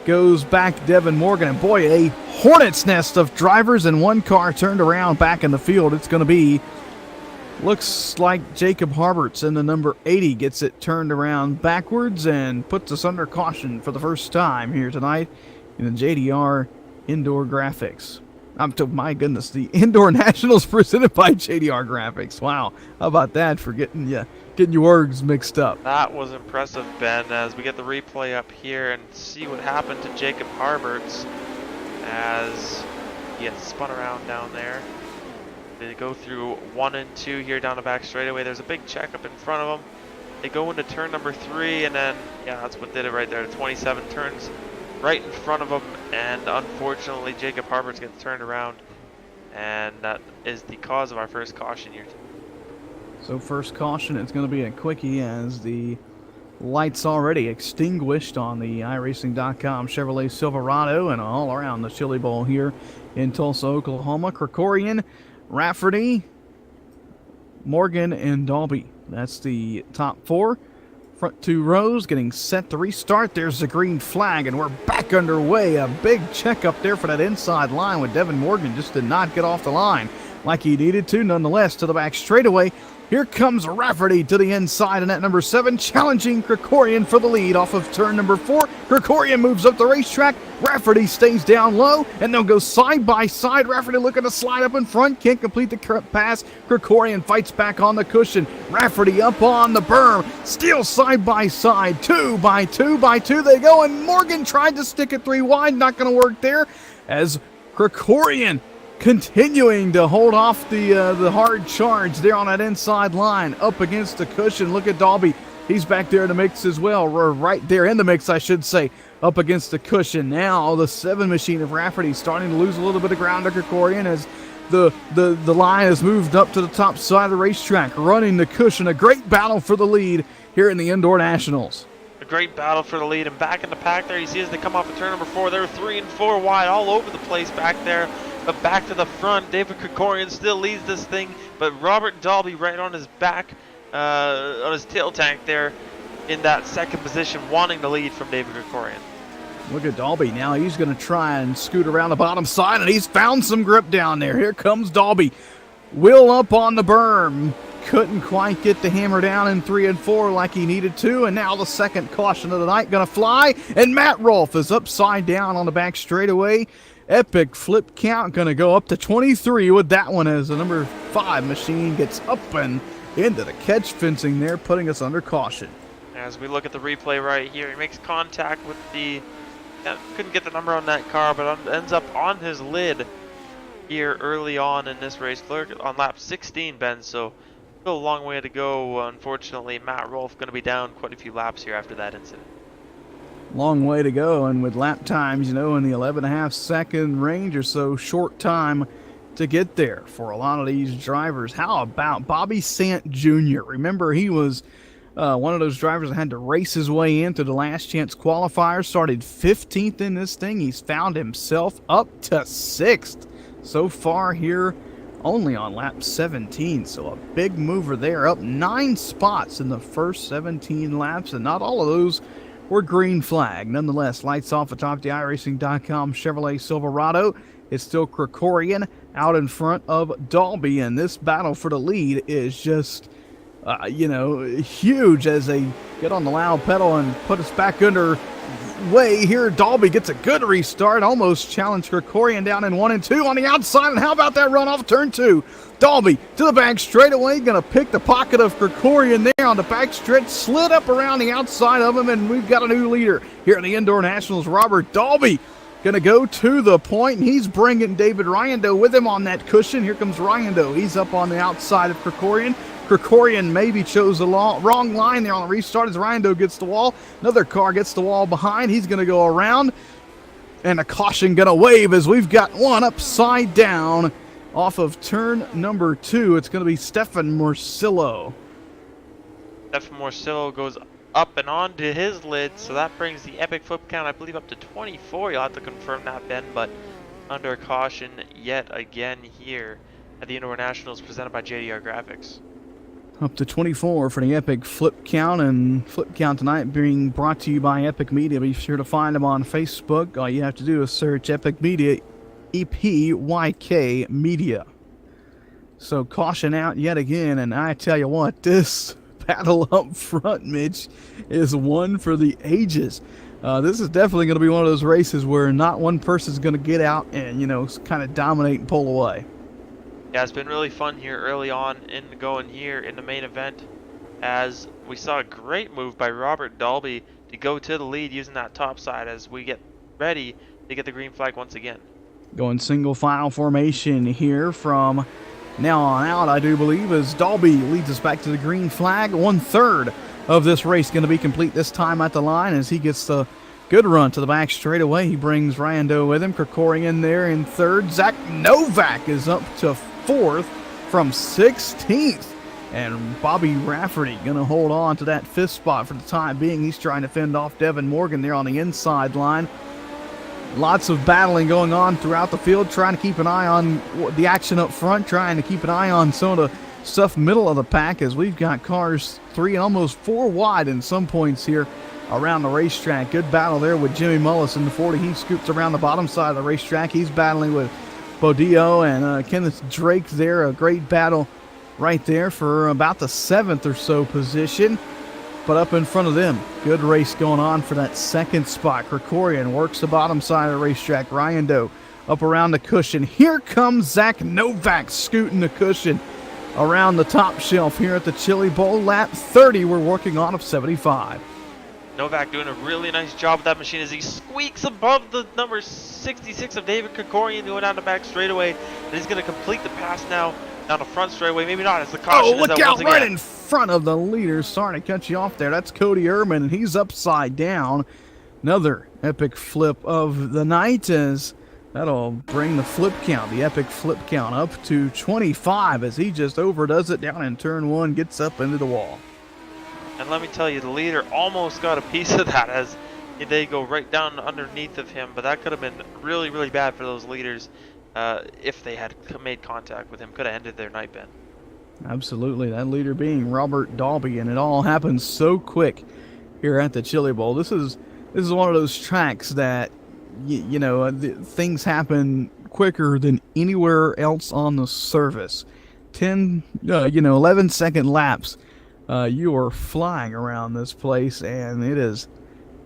goes back Devin Morgan, and boy, a hornet's nest of drivers and one car turned around back in the field. It's going to be, looks like Jacob Harberts in the number 80 gets it turned around backwards and puts us under caution for the first time here tonight in the JDR Indoor Graphics. My goodness, the Indoor Nationals presented by JDR Graphics. Wow, how about that for getting your words mixed up. That was impressive, Ben, as we get the replay up here and see what happened to Jacob Harberts as he gets spun around down there. They go through 1 and 2 here down the back straightaway. There's a big checkup in front of them. They go into turn number 3, and then, yeah, that's what did it right there. The 27 turns right in front of them, and unfortunately Jacob Harberts gets turned around, and that is the cause of our first caution here. So first caution, it's going to be a quickie as the lights already extinguished on the iRacing.com Chevrolet Silverado and all around the Chili Bowl here in Tulsa, Oklahoma. Krikoring, Rafferty, Morgan, and Dalby. That's the top 4. Front 2 rows getting set to restart. There's the green flag, and we're back underway. A big check up there for that inside line with Devin Morgan. Just did not get off the line like he needed to. Nonetheless, to the back straightaway. Here comes Rafferty to the inside, and at number 7, challenging Krikoring for the lead off of turn number 4. Krikoring moves up the racetrack, Rafferty stays down low, and they'll go side by side. Rafferty looking to slide up in front, can't complete the pass. Krikorian fights back on the cushion. Rafferty up on the berm, still side by side, 2 by 2 by 2 they go, and Morgan tried to stick it 3 wide, not going to work there, as Krikorian continuing to hold off the hard charge there on that inside line, up against the cushion. Look at Dalby. He's back there in the mix as well, or right there in the mix, I should say, up against the cushion. Now the 7 machine of Rafferty starting to lose a little bit of ground to Krikorian as the line has moved up to the top side of the racetrack, running the cushion. A great battle for the lead here in the Indoor Nationals. A great battle for the lead, and back in the pack there, you see as they come off of turn number 4, they're 3 and 4 wide all over the place back there. But back to the front, David Krikorian still leads this thing, but Robert Dalby right on his back, on his tail tank there in that second position, wanting the lead from David Krikorian. Look at Dalby now. He's going to try and scoot around the bottom side, and he's found some grip down there. Here comes Dalby. Will up on the berm. Couldn't quite get the hammer down in 3 and 4 like he needed to, and now the second caution of the night going to fly, and Matt Rolfe is upside down on the back straightaway. Epic flip count going to go up to 23 with that one as the number 5 machine gets up and into the catch fencing there, putting us under caution. As we look at the replay right here, he makes contact with the, couldn't get the number on that car, but ends up on his lid here early on in this race. Look on lap 16, Ben, so still a long way to go. Unfortunately, Matt Rolfe going to be down quite a few laps here after that incident. Long way to go, and with lap times, in the 11.5 second range or so, short time to get there for a lot of these drivers. How about Bobby Sant Jr.? Remember, he was one of those drivers that had to race his way into the last chance qualifier, started 15th in this thing. He's found himself up to 6th so far here, only on lap 17, so a big mover there, up 9 spots in the first 17 laps, and not all of those were green flag. Nonetheless, lights off atop the iRacing.com Chevrolet Silverado. It's still Krikorian out in front of Dalby, and this battle for the lead is just, huge as they get on the loud pedal and put us back under way here. Dalby gets a good restart, almost challenged Krikorian down in 1 and 2 on the outside, and how about that run off turn 2? Dalby to the back straightaway, going to pick the pocket of Krikorian there on the back stretch, slid up around the outside of him, and we've got a new leader here in the Indoor Nationals. Robert Dalby going to go to the point, and he's bringing David Ryando with him on that cushion. Here comes Ryando. He's up on the outside of Krikorian. Krikorian maybe chose the wrong line there on the restart as Ryando gets the wall. Another car gets the wall behind. He's going to go around, and a caution going to wave as we've got one upside down off of turn number 2. It's going to be Stefan Morcillo. Stefan Morcillo goes up and onto his lid, so that brings the epic flip count, I believe, up to 24. You'll have to confirm that, Ben, but under caution yet again here at the Indoor Nationals presented by JDR Graphics. Up to 24 for the Epic Flip Count, and Flip Count tonight being brought to you by Epic Media. Be sure to find them on Facebook. All you have to do is search Epic Media, EPYK Media. So caution out yet again, and I tell you what, this battle up front, Mitch, is one for the ages. This is definitely going to be one of those races where not one person's going to get out and, kind of dominate and pull away. Yeah, it's been really fun here early on in going here in the main event, as we saw a great move by Robert Dalby to go to the lead using that top side as we get ready to get the green flag once again. Going single file formation here from now on out, I do believe, as Dalby leads us back to the green flag. 1/3 of this race going to be complete this time at the line as he gets the good run to the back straightaway. He brings Ryando with him. Krikorian there in 3rd. Zach Novak is up to 4th from 16th. And Bobby Rafferty going to hold on to that 5th spot for the time being. He's trying to fend off Devin Morgan there on the inside line. Lots of battling going on throughout the field, trying to keep an eye on the action up front, trying to keep an eye on some of the stuff middle of the pack as we've got cars 3 and almost 4 wide in some points here around the racetrack. Good battle there with Jimmy Mullis in the 40. He scoops around the bottom side of the racetrack. He's battling with Bodillo and Kenneth Drake there. A great battle right there for about the 7th or so position. But up in front of them, good race going on for that second spot. Krikorian works the bottom side of the racetrack. Ryan Doe up around the cushion. Here comes Zach Novak scooting the cushion around the top shelf here at the Chili Bowl. Lap 30 we're working on of 75. Novak doing a really nice job with that machine as he squeaks above the number 66 of David Krikorian going down the back straightaway. And he's going to complete the pass now down the front straightaway. Maybe not, as the caution is look out out once right again. in front of the leader. Sorry to cut you off there. That's Cody Ehrman, and he's upside down. Another epic flip of the night, as that'll bring the flip count, the epic flip count, up to 25 as he just overdoes it down in turn 1, gets up into the wall. And let me tell you, the leader almost got a piece of that as they go right down underneath of him. But that could have been really, really bad for those leaders if they had made contact with him. Could have ended their night, Ben. Absolutely. That leader being Robert Dalby, and it all happens so quick here at the Chili Bowl. This is one of those tracks that, things happen quicker than anywhere else on the service. 11-second laps. You are flying around this place, and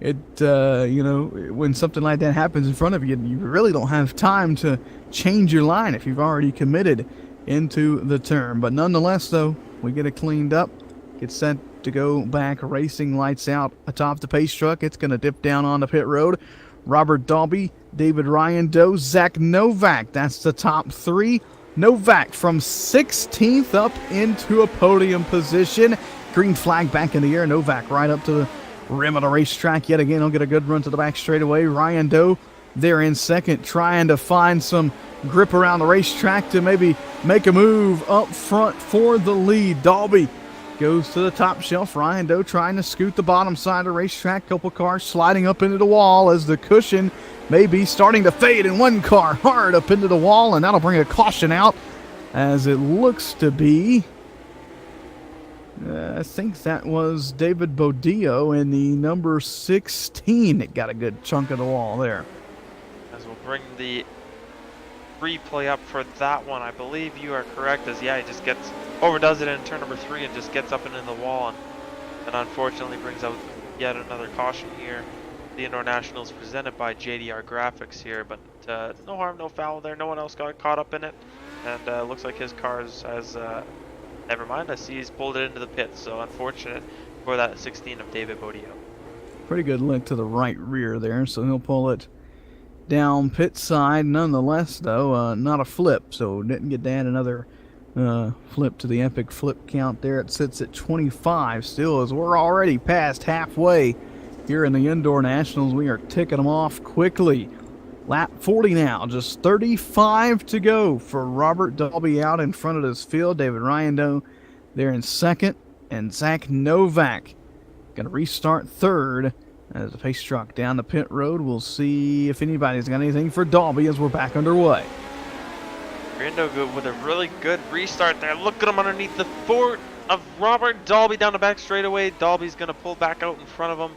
when something like that happens in front of you, you really don't have time to change your line if you've already committed into the turn. But nonetheless, though, we get it cleaned up, get set to go back racing, lights out atop the pace truck. It's going to dip down on the pit road. Robert Dalby, David Ryan Doe, Zach Novak. That's the top 3. Novak from 16th up into a podium position. Green flag back in the air. Novak right up to the rim of the racetrack yet again. He'll get a good run to the back straightaway. Ryan Doe there in second, trying to find some grip around the racetrack to maybe make a move up front for the lead. Dalby goes to the top shelf. Ryan Doe trying to scoot the bottom side of the racetrack. Couple cars sliding up into the wall as the cushion may be starting to fade, and one car hard up into the wall, and that'll bring a caution out, as it looks to be, I think that was David Bodillo in the number 16. It got a good chunk of the wall there. As we'll bring the replay up for that one. I believe you are correct, as he just overdoes it in turn number 3 and just gets up and in the wall, and unfortunately brings out yet another caution here. The Indoor Nationals presented by JDR Graphics here, but no harm, no foul there. No one else got caught up in it, and looks like his car has, never mind, I see he's pulled it into the pits, so unfortunate for that 16 of David Bodillo. Pretty good link to the right rear there, so he'll pull it down pit side. Nonetheless, though, not a flip, so didn't get to add another flip to the epic flip count there. It sits at 25 still, as we're already past halfway here in the Indoor Nationals. We are ticking them off quickly. Lap 40 now, just 35 to go for Robert Dalby out in front of this field. David Ryan Doe there in second, and Zach Novak going to restart third as the pace truck down the pit road. We'll see if anybody's got anything for Dalby as we're back underway. Rindo with a really good restart there. Look at him underneath the fort of Robert Dalby down the back straightaway. Dalby's going to pull back out in front of him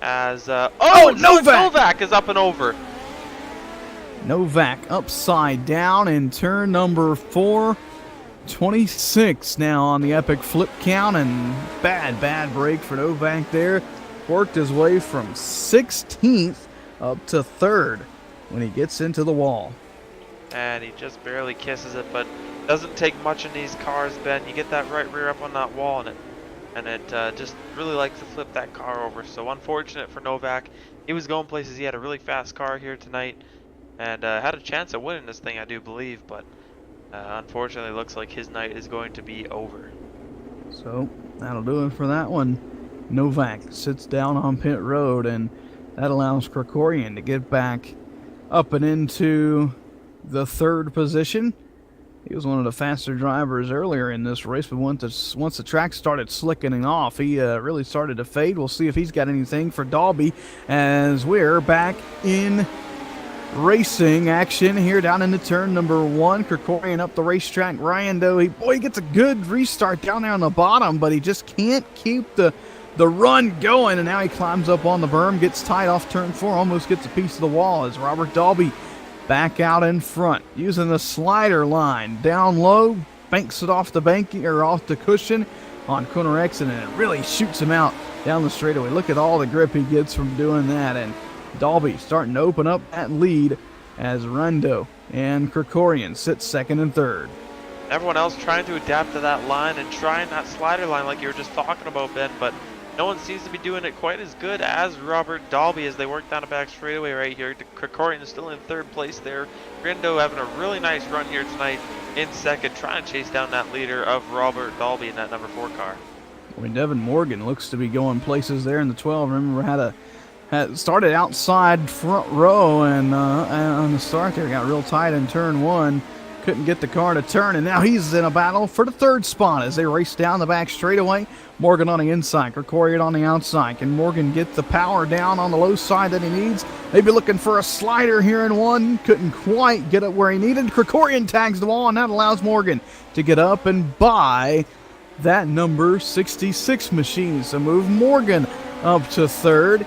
as Novak is up and over. Novak upside down in turn number 4. 26 now on the epic flip count, and bad break for Novak there. Worked his way from 16th up to 3rd when he gets into the wall. And he just barely kisses it, but doesn't take much in these cars, Ben. You get that right rear up on that wall, and it just really likes to flip that car over. So unfortunate for Novak. He was going places. He had a really fast car here tonight, and had a chance of winning this thing, I do believe, but unfortunately looks like his night is going to be over. So that'll do it for that one. Novak sits down on pit road, and that allows Krikorian to get back up and into the 3rd position. He was one of the faster drivers earlier in this race, but once the track started slicking off, he really started to fade. We'll see if he's got anything for Dalby as we're back in racing action here down into turn number 1. Krikorian up the racetrack. Ryan Doe, he gets a good restart down there on the bottom, but he just can't keep the run going, and now he climbs up on the berm, gets tied off turn 4, almost gets a piece of the wall as Robert Dalby back out in front using the slider line down low, banks it off the banking or off the cushion on corner exit, and it really shoots him out down the straightaway. Look at all the grip he gets from doing that. And Dalby starting to open up that lead as Rendo and Krikorian sit second and third. Everyone else trying to adapt to that line and trying that slider line like you were just talking about, Ben, but no one seems to be doing it quite as good as Robert Dalby as they work down the back straightaway right here. Krikorian is still in third place there. Rendo having a really nice run here tonight in second, trying to chase down that leader of Robert Dalby in that number 4 car. I mean, Devin Morgan looks to be going places there in the 12. Remember, had started outside front row, and on the start there, got real tight in turn 1. Couldn't get the car to turn, and now he's in a battle for the third spot as they race down the back straightaway. Morgan on the inside, Krikorian on the outside. Can Morgan get the power down on the low side that he needs? Maybe looking for a slider here in 1. Couldn't quite get it where he needed. Krikorian tags the wall, and that allows Morgan to get up and buy that number 66 machine. So move Morgan up to third.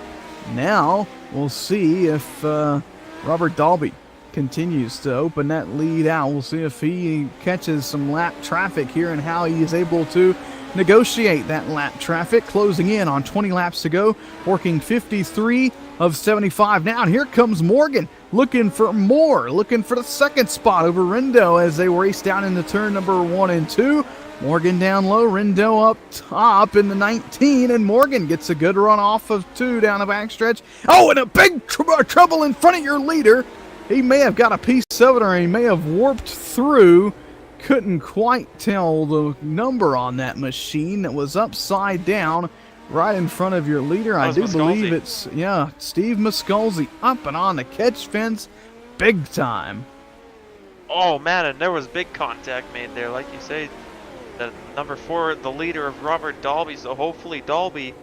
Now we'll see if Robert Dalby continues to open that lead out. We'll see if he catches some lap traffic here and how he is able to negotiate that lap traffic. Closing in on 20 laps to go, working 53 of 75 now. And here comes Morgan looking for more, looking for the second spot over Rendo as they race down into turn number 1 and 2. Morgan down low, Rendo up top in the 19, and Morgan gets a good run off of 2 down the backstretch. Oh, and a big trouble in front of your leader. He may have got a piece of it, or he may have warped through. Couldn't quite tell the number on that machine that was upside down right in front of your leader. I do believe it's, Steve Musculzi up and on the catch fence big time. Oh, man, and there was big contact made there. Like you say, the number 4, the leader of Robert Dalby, so hopefully Dalby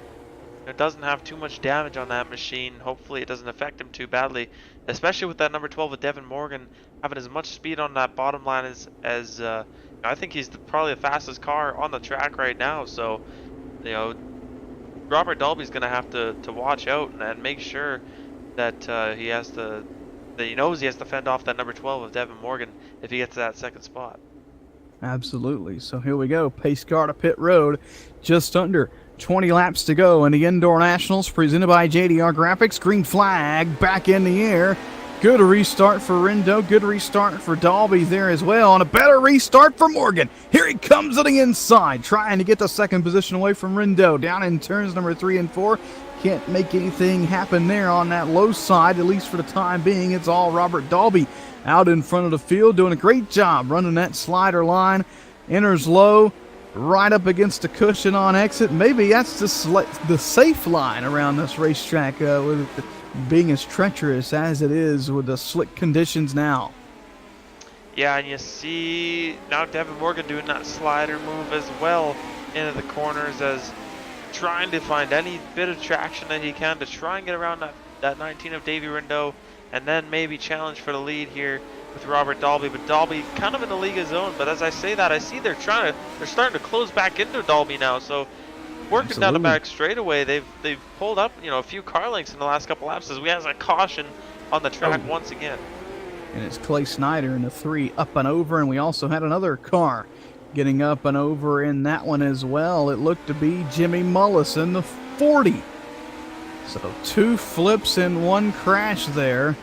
doesn't have too much damage on that machine. Hopefully it doesn't affect him too badly, especially with that number 12 with Devin Morgan having as much speed on that bottom line as I think he's probably the fastest car on the track right now. So, Robert Dalby's going to have to watch out and make sure that he knows he has to fend off that number 12 of Devin Morgan if he gets to that second spot. Absolutely. So here we go. Pace car to pit road. Just under 20 laps to go in the Indoor Nationals presented by JDR Graphics. Green flag back in the air. Good restart for Rendo. Good restart for Dalby there as well. And a better restart for Morgan. Here he comes to the inside, trying to get the second position away from Rendo. Down in turns number 3 and 4. Can't make anything happen there on that low side, at least for the time being. It's all Robert Dalby out in front of the field, doing a great job running that slider line. Enters low, right up against the cushion on exit. Maybe that's the safe line around this racetrack, with it being as treacherous as it is with the slick conditions now. Yeah, and you see now Devin Morgan doing that slider move as well into the corners, as trying to find any bit of traction that he can to try and get around that 19 of Davey Rendo, and then maybe challenge for the lead here with Robert Dalby. But Dalby kind of in the league of his own. But as I say that, I see they're starting to close back into Dalby now. So working down the back straightaway, they've pulled up a few car lengths in the last couple laps as we have a caution on the track once again. And it's Clay Snyder in the 3 up and over, and we also had another car getting up and over in that one as well. It looked to be Jimmy Mullis in the 40. So 2 flips and 1 crash there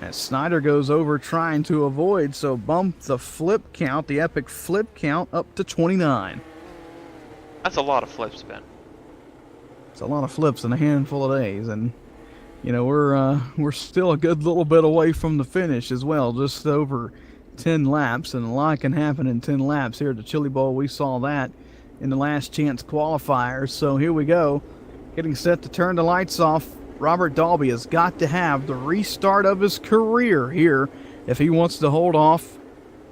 as Snyder goes over trying to avoid, so bump the flip count, the epic flip count, up to 29. That's a lot of flips, Ben. It's a lot of flips in a handful of days, and we're still a good little bit away from the finish as well, just over 10 laps, and a lot can happen in 10 laps here at the Chili Bowl. We saw that in the last chance qualifiers. So here we go, getting set to turn the lights off. Robert Dalby has got to have the restart of his career here if he wants to hold off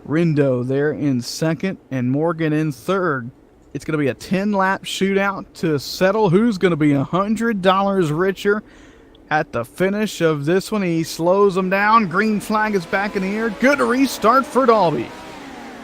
Rendo there in second and Morgan in third. It's going to be a 10-lap shootout to settle who's going to be $100 richer at the finish of this one. He slows them down. Green flag is back in the air. Good restart for Dalby.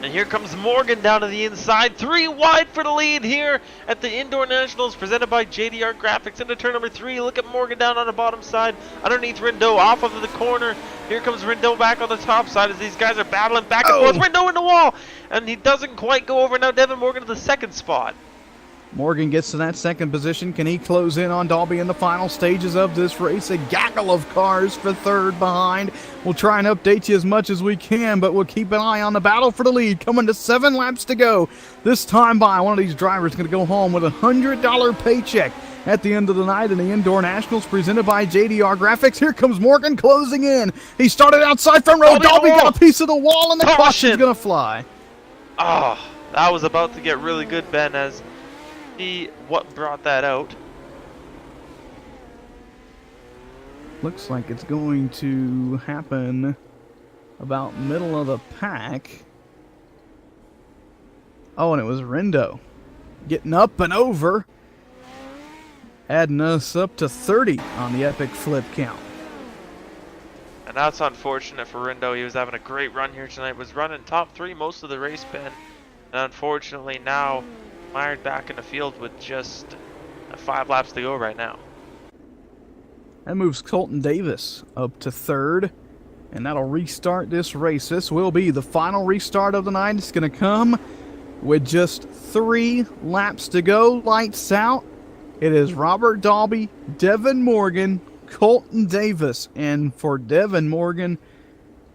And here comes Morgan down to the inside. 3 wide for the lead here at the Indoor Nationals presented by JDR Graphics. Into turn number 3. Look at Morgan down on the bottom side. Underneath Rendo off of the corner. Here comes Rendo back on the top side as these guys are battling back and forth. Rendo in the wall. And he doesn't quite go over. Now Devin Morgan to the second spot. Morgan gets to that second position. Can he close in on Dalby in the final stages of this race? A gaggle of cars for third behind. We'll try and update you as much as we can, but we'll keep an eye on the battle for the lead. Coming to 7 laps to go. This time by, one of these drivers going to go home with a $100 paycheck at the end of the night in the Indoor Nationals presented by JDR Graphics. Here comes Morgan closing in. He started outside front row. Dalby got a piece of the wall, and the caution's going to fly. Oh, that was about to get really good, Ben, as what brought that out. Looks like it's going to happen about middle of the pack. Oh, and it was Rindo getting up and over, adding us up to 30 on the epic flip count. And that's unfortunate for Rindo. He was having a great run here tonight, was running top 3 most of the race, Ben, and unfortunately now mired back in the field with just 5 laps to go right now. That moves Colton Davis up to 3rd, and that'll restart this race. This will be the final restart of the night. It's going to come with just 3 laps to go. Lights out. It is Robert Dalby, Devin Morgan, Colton Davis, and for Devin Morgan,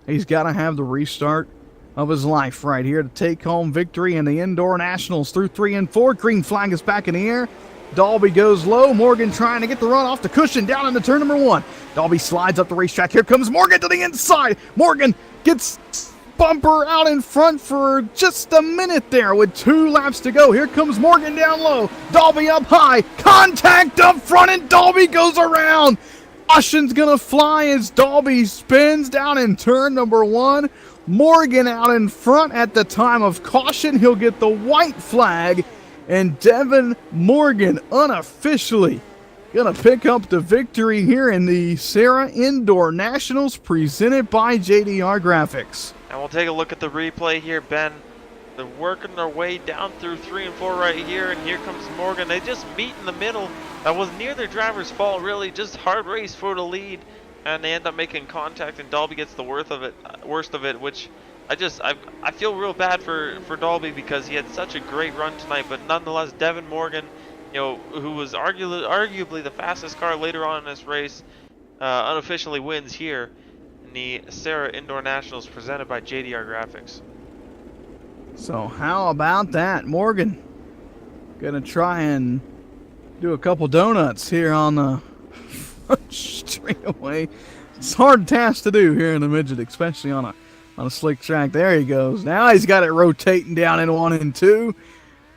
he's got to have the restart of his life right here to take home victory in the Indoor Nationals through 3 and 4. Green flag is back in the air. Dalby goes low. Morgan trying to get the run off the cushion down into turn number 1. Dalby slides up the racetrack. Here comes Morgan to the inside. Morgan gets bumper out in front for just a minute there with 2 laps to go. Here comes Morgan down low. Dalby up high. Contact up front, and Dalby goes around. Caution's gonna fly as Dalby spins down in turn number 1. Morgan out in front at the time of caution. He'll get the white flag, and Devin Morgan unofficially gonna pick up the victory here in the SARA Indoor Nationals presented by JDR Graphics. And we'll take a look at the replay here, Ben. They're working their way down through 3 and 4 right here, and here comes Morgan. They just meet in the middle. That was near their driver's fault, really. Just hard race for the lead, and they end up making contact, and Dalby gets the worst of it, which I feel real bad for Dalby because he had such a great run tonight. But nonetheless, Devin Morgan, you know, who was arguably the fastest car later on in this race, unofficially wins here in the SARA Indoor Nationals presented by JDR Graphics. So how about that? Morgan gonna try and do a couple donuts here on the straightaway. It's a hard task to do here in the midget, especially on a slick track. There he goes. Now he's got it rotating down in 1 and 2.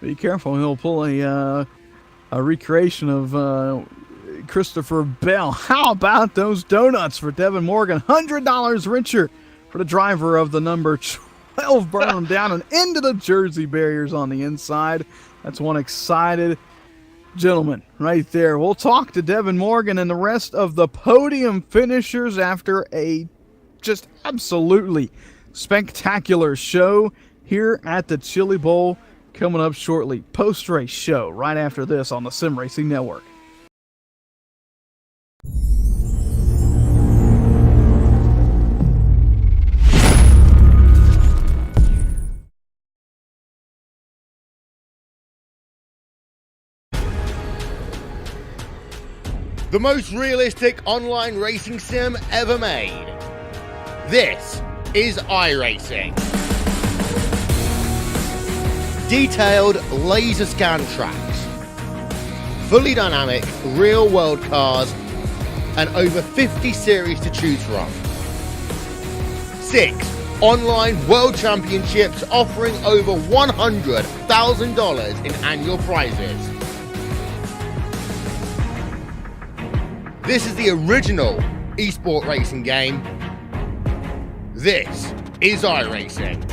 Be careful, he'll pull a recreation of Christopher Bell. How about those donuts for Devin Morgan? $100 richer for the driver of the number 12. Burn them down and into the jersey barriers on the inside. That's one excited gentleman right there. We'll talk to Devin Morgan and the rest of the podium finishers after a just absolutely spectacular show here at the Chili Bowl coming up shortly. Post-race show right after this on the Sim Racing Network. The most realistic online racing sim ever made. This is iRacing. Detailed laser scan tracks, fully dynamic real world cars, and over 50 series to choose from. 6 online world championships offering over $100,000 in annual prizes. This is the original esport racing game. This is iRacing.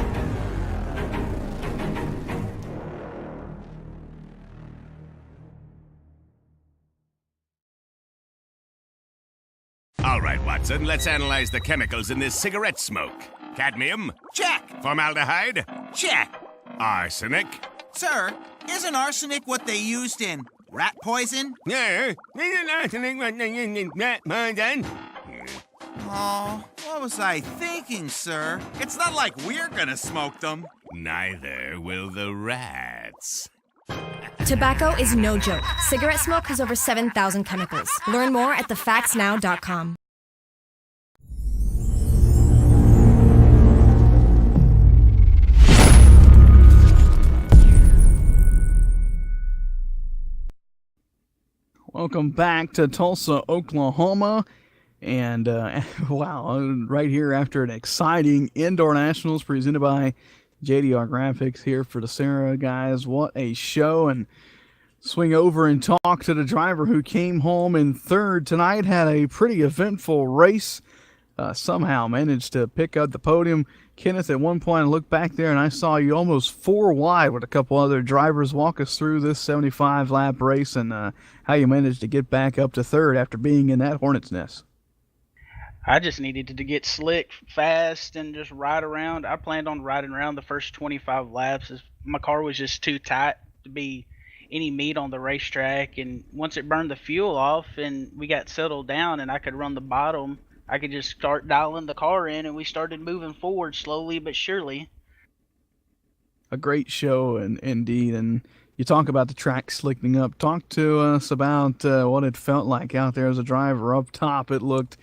All right, Watson, let's analyze the chemicals in this cigarette smoke. Cadmium, Check. formaldehyde, Check. arsenic. Sir, isn't arsenic what they used in rat poison? Yeah, isn't arsenic what they use in rat poison? Oh, what was I thinking, sir? It's not like we're gonna smoke them. Neither will the rats. Tobacco is no joke. Cigarette smoke has over 7,000 chemicals. Learn more at thefactsnow.com. Welcome back to Tulsa, Oklahoma. And wow, right here after an exciting Indoor Nationals presented by JDR Graphics here for the SARA guys. What a show. And swing over and talk to the driver who came home in third tonight. Had a pretty eventful race. Somehow managed to pick up the podium. Kenneth, at one point I looked back there and I saw you almost 4 wide with a couple other drivers. Walk us through this 75-lap race and how you managed to get back up to third after being in that hornet's nest. I just needed to get slick fast and just ride around. I planned on riding around the first 25 laps. My car was just too tight to be any meat on the racetrack. And once it burned the fuel off and we got settled down and I could run the bottom, I could just start dialing the car in and we started moving forward slowly but surely. A great show, indeed. And you talk about the track slickening up. Talk to us about what it felt like out there as a driver up top. It looked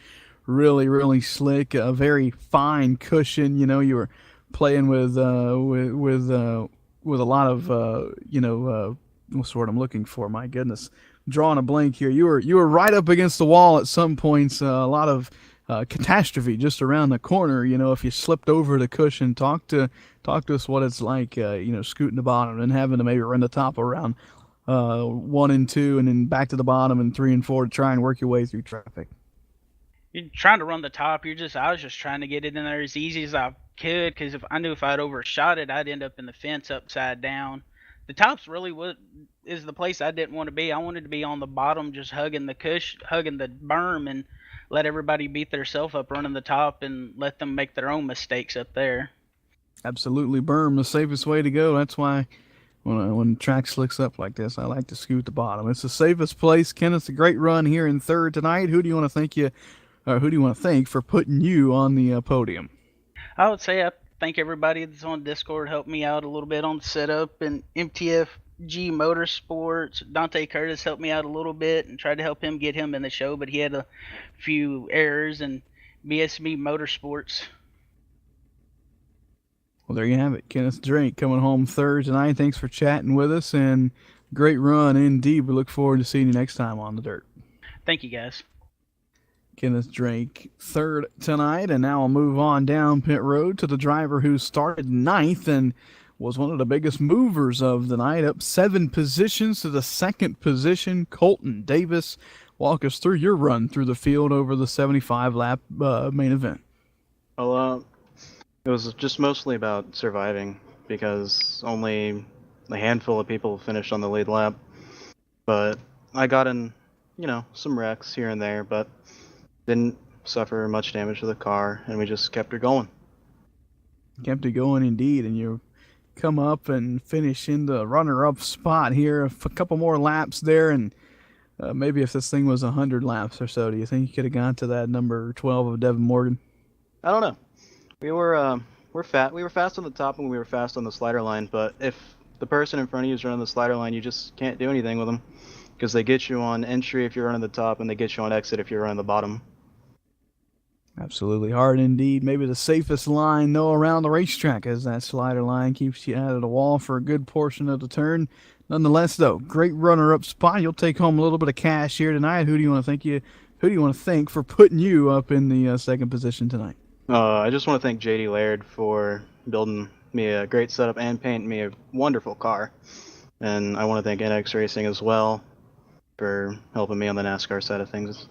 really, really slick. A very fine cushion. You know, you were playing with a lot of what's the word I'm looking for? My goodness, drawing a blank here. You were right up against the wall at some points. A lot of catastrophe just around the corner. You know, if you slipped over the cushion. Talk to us what it's like. Scooting the bottom and having to maybe run the top around 1 and 2, and then back to the bottom and 3 and 4 to try and work your way through traffic. You're trying to run the top. I was just trying to get it in there as easy as I could, because if I'd overshot it, I'd end up in the fence upside down. The top's really what is the place I didn't want to be. I wanted to be on the bottom, just hugging the berm, and let everybody beat theirself up running the top and let them make their own mistakes up there. Absolutely, berm, the safest way to go. That's why when track slicks up like this, I like to scoot the bottom. It's the safest place. Kenneth, a great run here in third tonight. Who do you want to thank for putting you on the podium? I would say I thank everybody that's on Discord helped me out a little bit on the setup, and MTFG Motorsports. Dante Curtis helped me out a little bit and tried to help him get him in the show, but he had a few errors, and BSB Motorsports. Well, there you have it. Kenneth Drake coming home third tonight. Thanks for chatting with us, and great run indeed. We look forward to seeing you next time on the dirt. Thank you, guys. Kenneth Drake third tonight, and now we'll move on down pit road to the driver who started ninth and was one of the biggest movers of the night, up 7 positions to the second position. Colton Davis, walk us through your run through the field over the 75-lap main event. Well, it was just mostly about surviving, because only a handful of people finished on the lead lap. But I got in, some wrecks here and there, but didn't suffer much damage to the car, and we just kept her going. Kept it going indeed, and you come up and finish in the runner-up spot here. A couple more laps there, and maybe if this thing was 100 laps or so, do you think you could have gone to that number 12 of Devin Morgan? I don't know. We were fast on the top and we were fast on the slider line, but if the person in front of you is running the slider line, you just can't do anything with them, because they get you on entry if you're running the top, and they get you on exit if you're running the bottom. Absolutely hard indeed. Maybe the safest line, though, around the racetrack, as that slider line keeps you out of the wall for a good portion of the turn. Nonetheless, though, great runner-up spot. You'll take home a little bit of cash here tonight. Who do you want to thank for putting you up in the second position tonight? I just want to thank JD Laird for building me a great setup and painting me a wonderful car. And I want to thank NX Racing as well for helping me on the NASCAR side of things.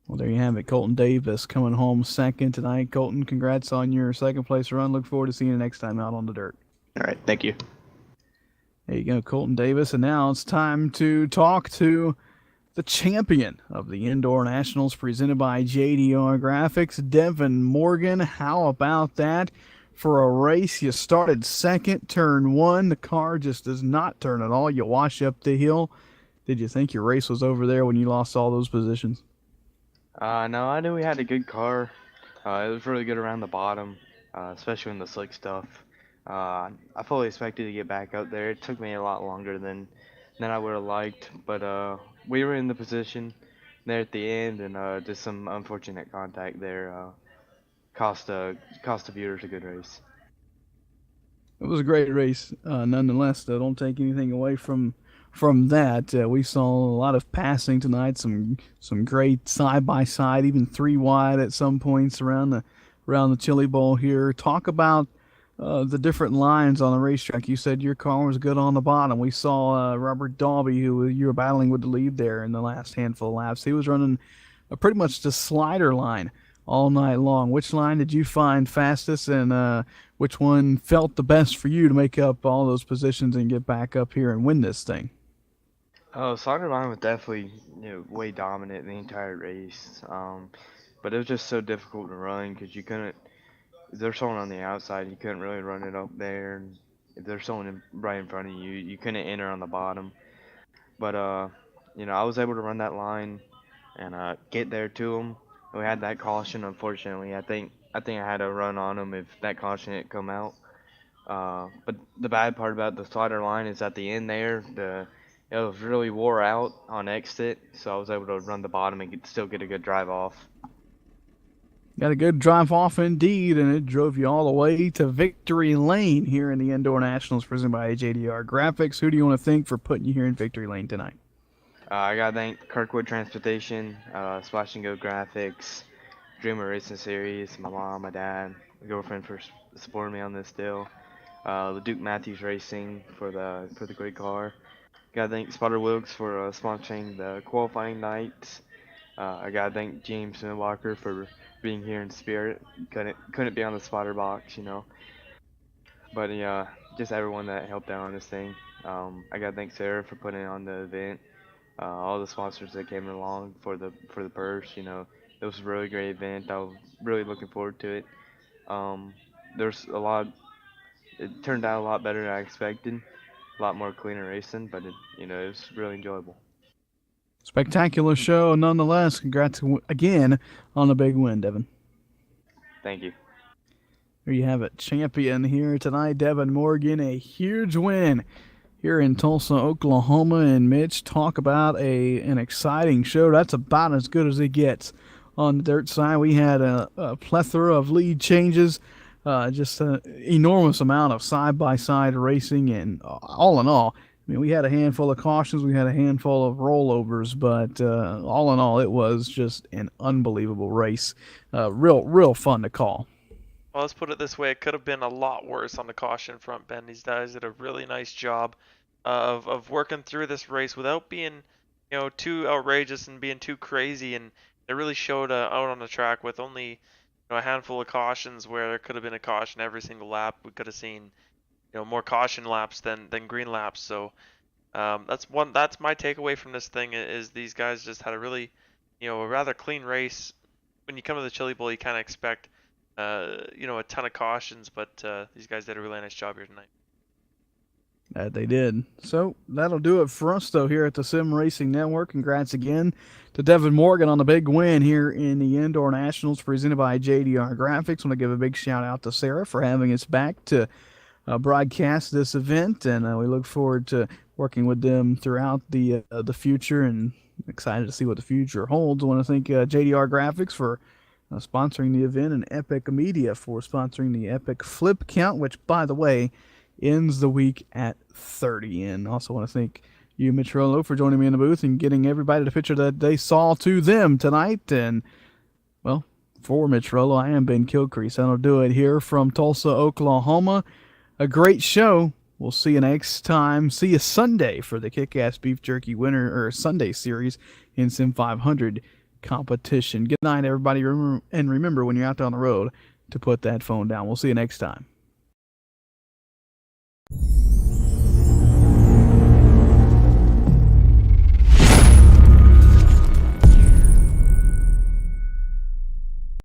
Well, there you have it. Colton Davis coming home second tonight. Colton, congrats on your second place run. Look forward to seeing you next time out on the dirt. All right, thank you. There you go, Colton Davis. And now it's time to talk to the champion of the Indoor Nationals presented by JDR Graphics, Devin Morgan. How about that? For a race, you started second, turn 1. The car just does not turn at all. You wash up the hill. Did you think your race was over there when you lost all those positions? No, I knew we had a good car. It was really good around the bottom, especially in the slick stuff. I fully expected to get back up there. It took me a lot longer than I would have liked, but we were in the position there at the end, and just some unfortunate contact there cost the viewers a good race. It was a great race, nonetheless. Though, don't take anything away from that. We saw a lot of passing tonight. Some great side by side, even 3 wide at some points around the Chili Bowl here. Talk about the different lines on the racetrack. You said your car was good on the bottom. We saw Robert Dalby, who you were battling with the lead there in the last handful of laps. He was running pretty much the slider line all night long. Which line did you find fastest, and which one felt the best for you to make up all those positions and get back up here and win this thing? Oh, Soccer Line was definitely way dominant the entire race, but it was just so difficult to run because you couldn't. If there's someone on the outside, you couldn't really run it up there, and if there's someone right in front of you, you couldn't enter on the bottom. But I was able to run that line and get there to them. We had that caution, unfortunately. I think I had a run on them if that caution had come out. But the bad part about the slider line is at the end there, it was really wore out on exit, so I was able to run the bottom and still get a good drive off. Got a good drive off indeed, and it drove you all the way to victory lane here in the Indoor Nationals presented by JDR Graphics. Who do you want to thank for putting you here in victory lane tonight? I gotta thank Kirkwood Transportation, Splash and Go Graphics, Dreamer Racing Series, my mom, my dad, my girlfriend for supporting me on this deal. The Duke Matthews Racing for the great car. Gotta thank Spotter Wilkes for sponsoring the qualifying nights. I gotta thank James Walker for being here in spirit. Couldn't be on the spotter box, But just everyone that helped out on this thing. I gotta thank Sarah for putting on the event. All the sponsors that came along for the purse. It was a really great event. I was really looking forward to it. There's a lot. It turned out a lot better than I expected. A lot more cleaner racing, but it was really enjoyable. Spectacular show, nonetheless. Congrats again on the big win, Devin. Thank you. There you have it. Champion here tonight, Devin Morgan. A huge win here in Tulsa, Oklahoma. And Mitch, talk about an exciting show. That's about as good as it gets on the dirt side. We had a plethora of lead changes, just an enormous amount of side-by-side racing, and all in all, we had a handful of cautions, we had a handful of rollovers, but all in all, it was just an unbelievable race. Real fun to call. Well, let's put it this way. It could have been a lot worse on the caution front, Ben. These guys did a really nice job of working through this race without being, too outrageous and being too crazy. And they really showed out on the track with only a handful of cautions where there could have been a caution every single lap. We could have seen more caution laps than green laps. So that's my takeaway from this thing is these guys just had a really a rather clean race. When you come to the Chili Bowl, you kind of expect a ton of cautions, but these guys did a really nice job here tonight. That they did. So that'll do it for us, though, here at the Sim Racing Network. Congrats again to Devin Morgan on the big win here in the Indoor Nationals presented by JDR Graphics. I want to give a big shout out to Sarah for having us back to broadcast this event, and we look forward to working with them throughout the future, and excited to see what the future holds. I want to thank JDR Graphics for sponsoring the event, and Epic Media for sponsoring the Epic Flip Count, which, by the way, ends the week at 30. And also want to thank you, Mitch Rollo, for joining me in the booth and getting everybody the picture that they saw to them tonight. And, well, for Mitch Rollo, I am Ben Kilcrease. That'll do it here from Tulsa, Oklahoma. A great show. We'll see you next time. See you Sunday for the Kick-Ass Beef Jerky Winter or Sunday Series in Sim 500 competition. Good night, everybody. Remember when you're out there on the road to put that phone down. We'll see you next time.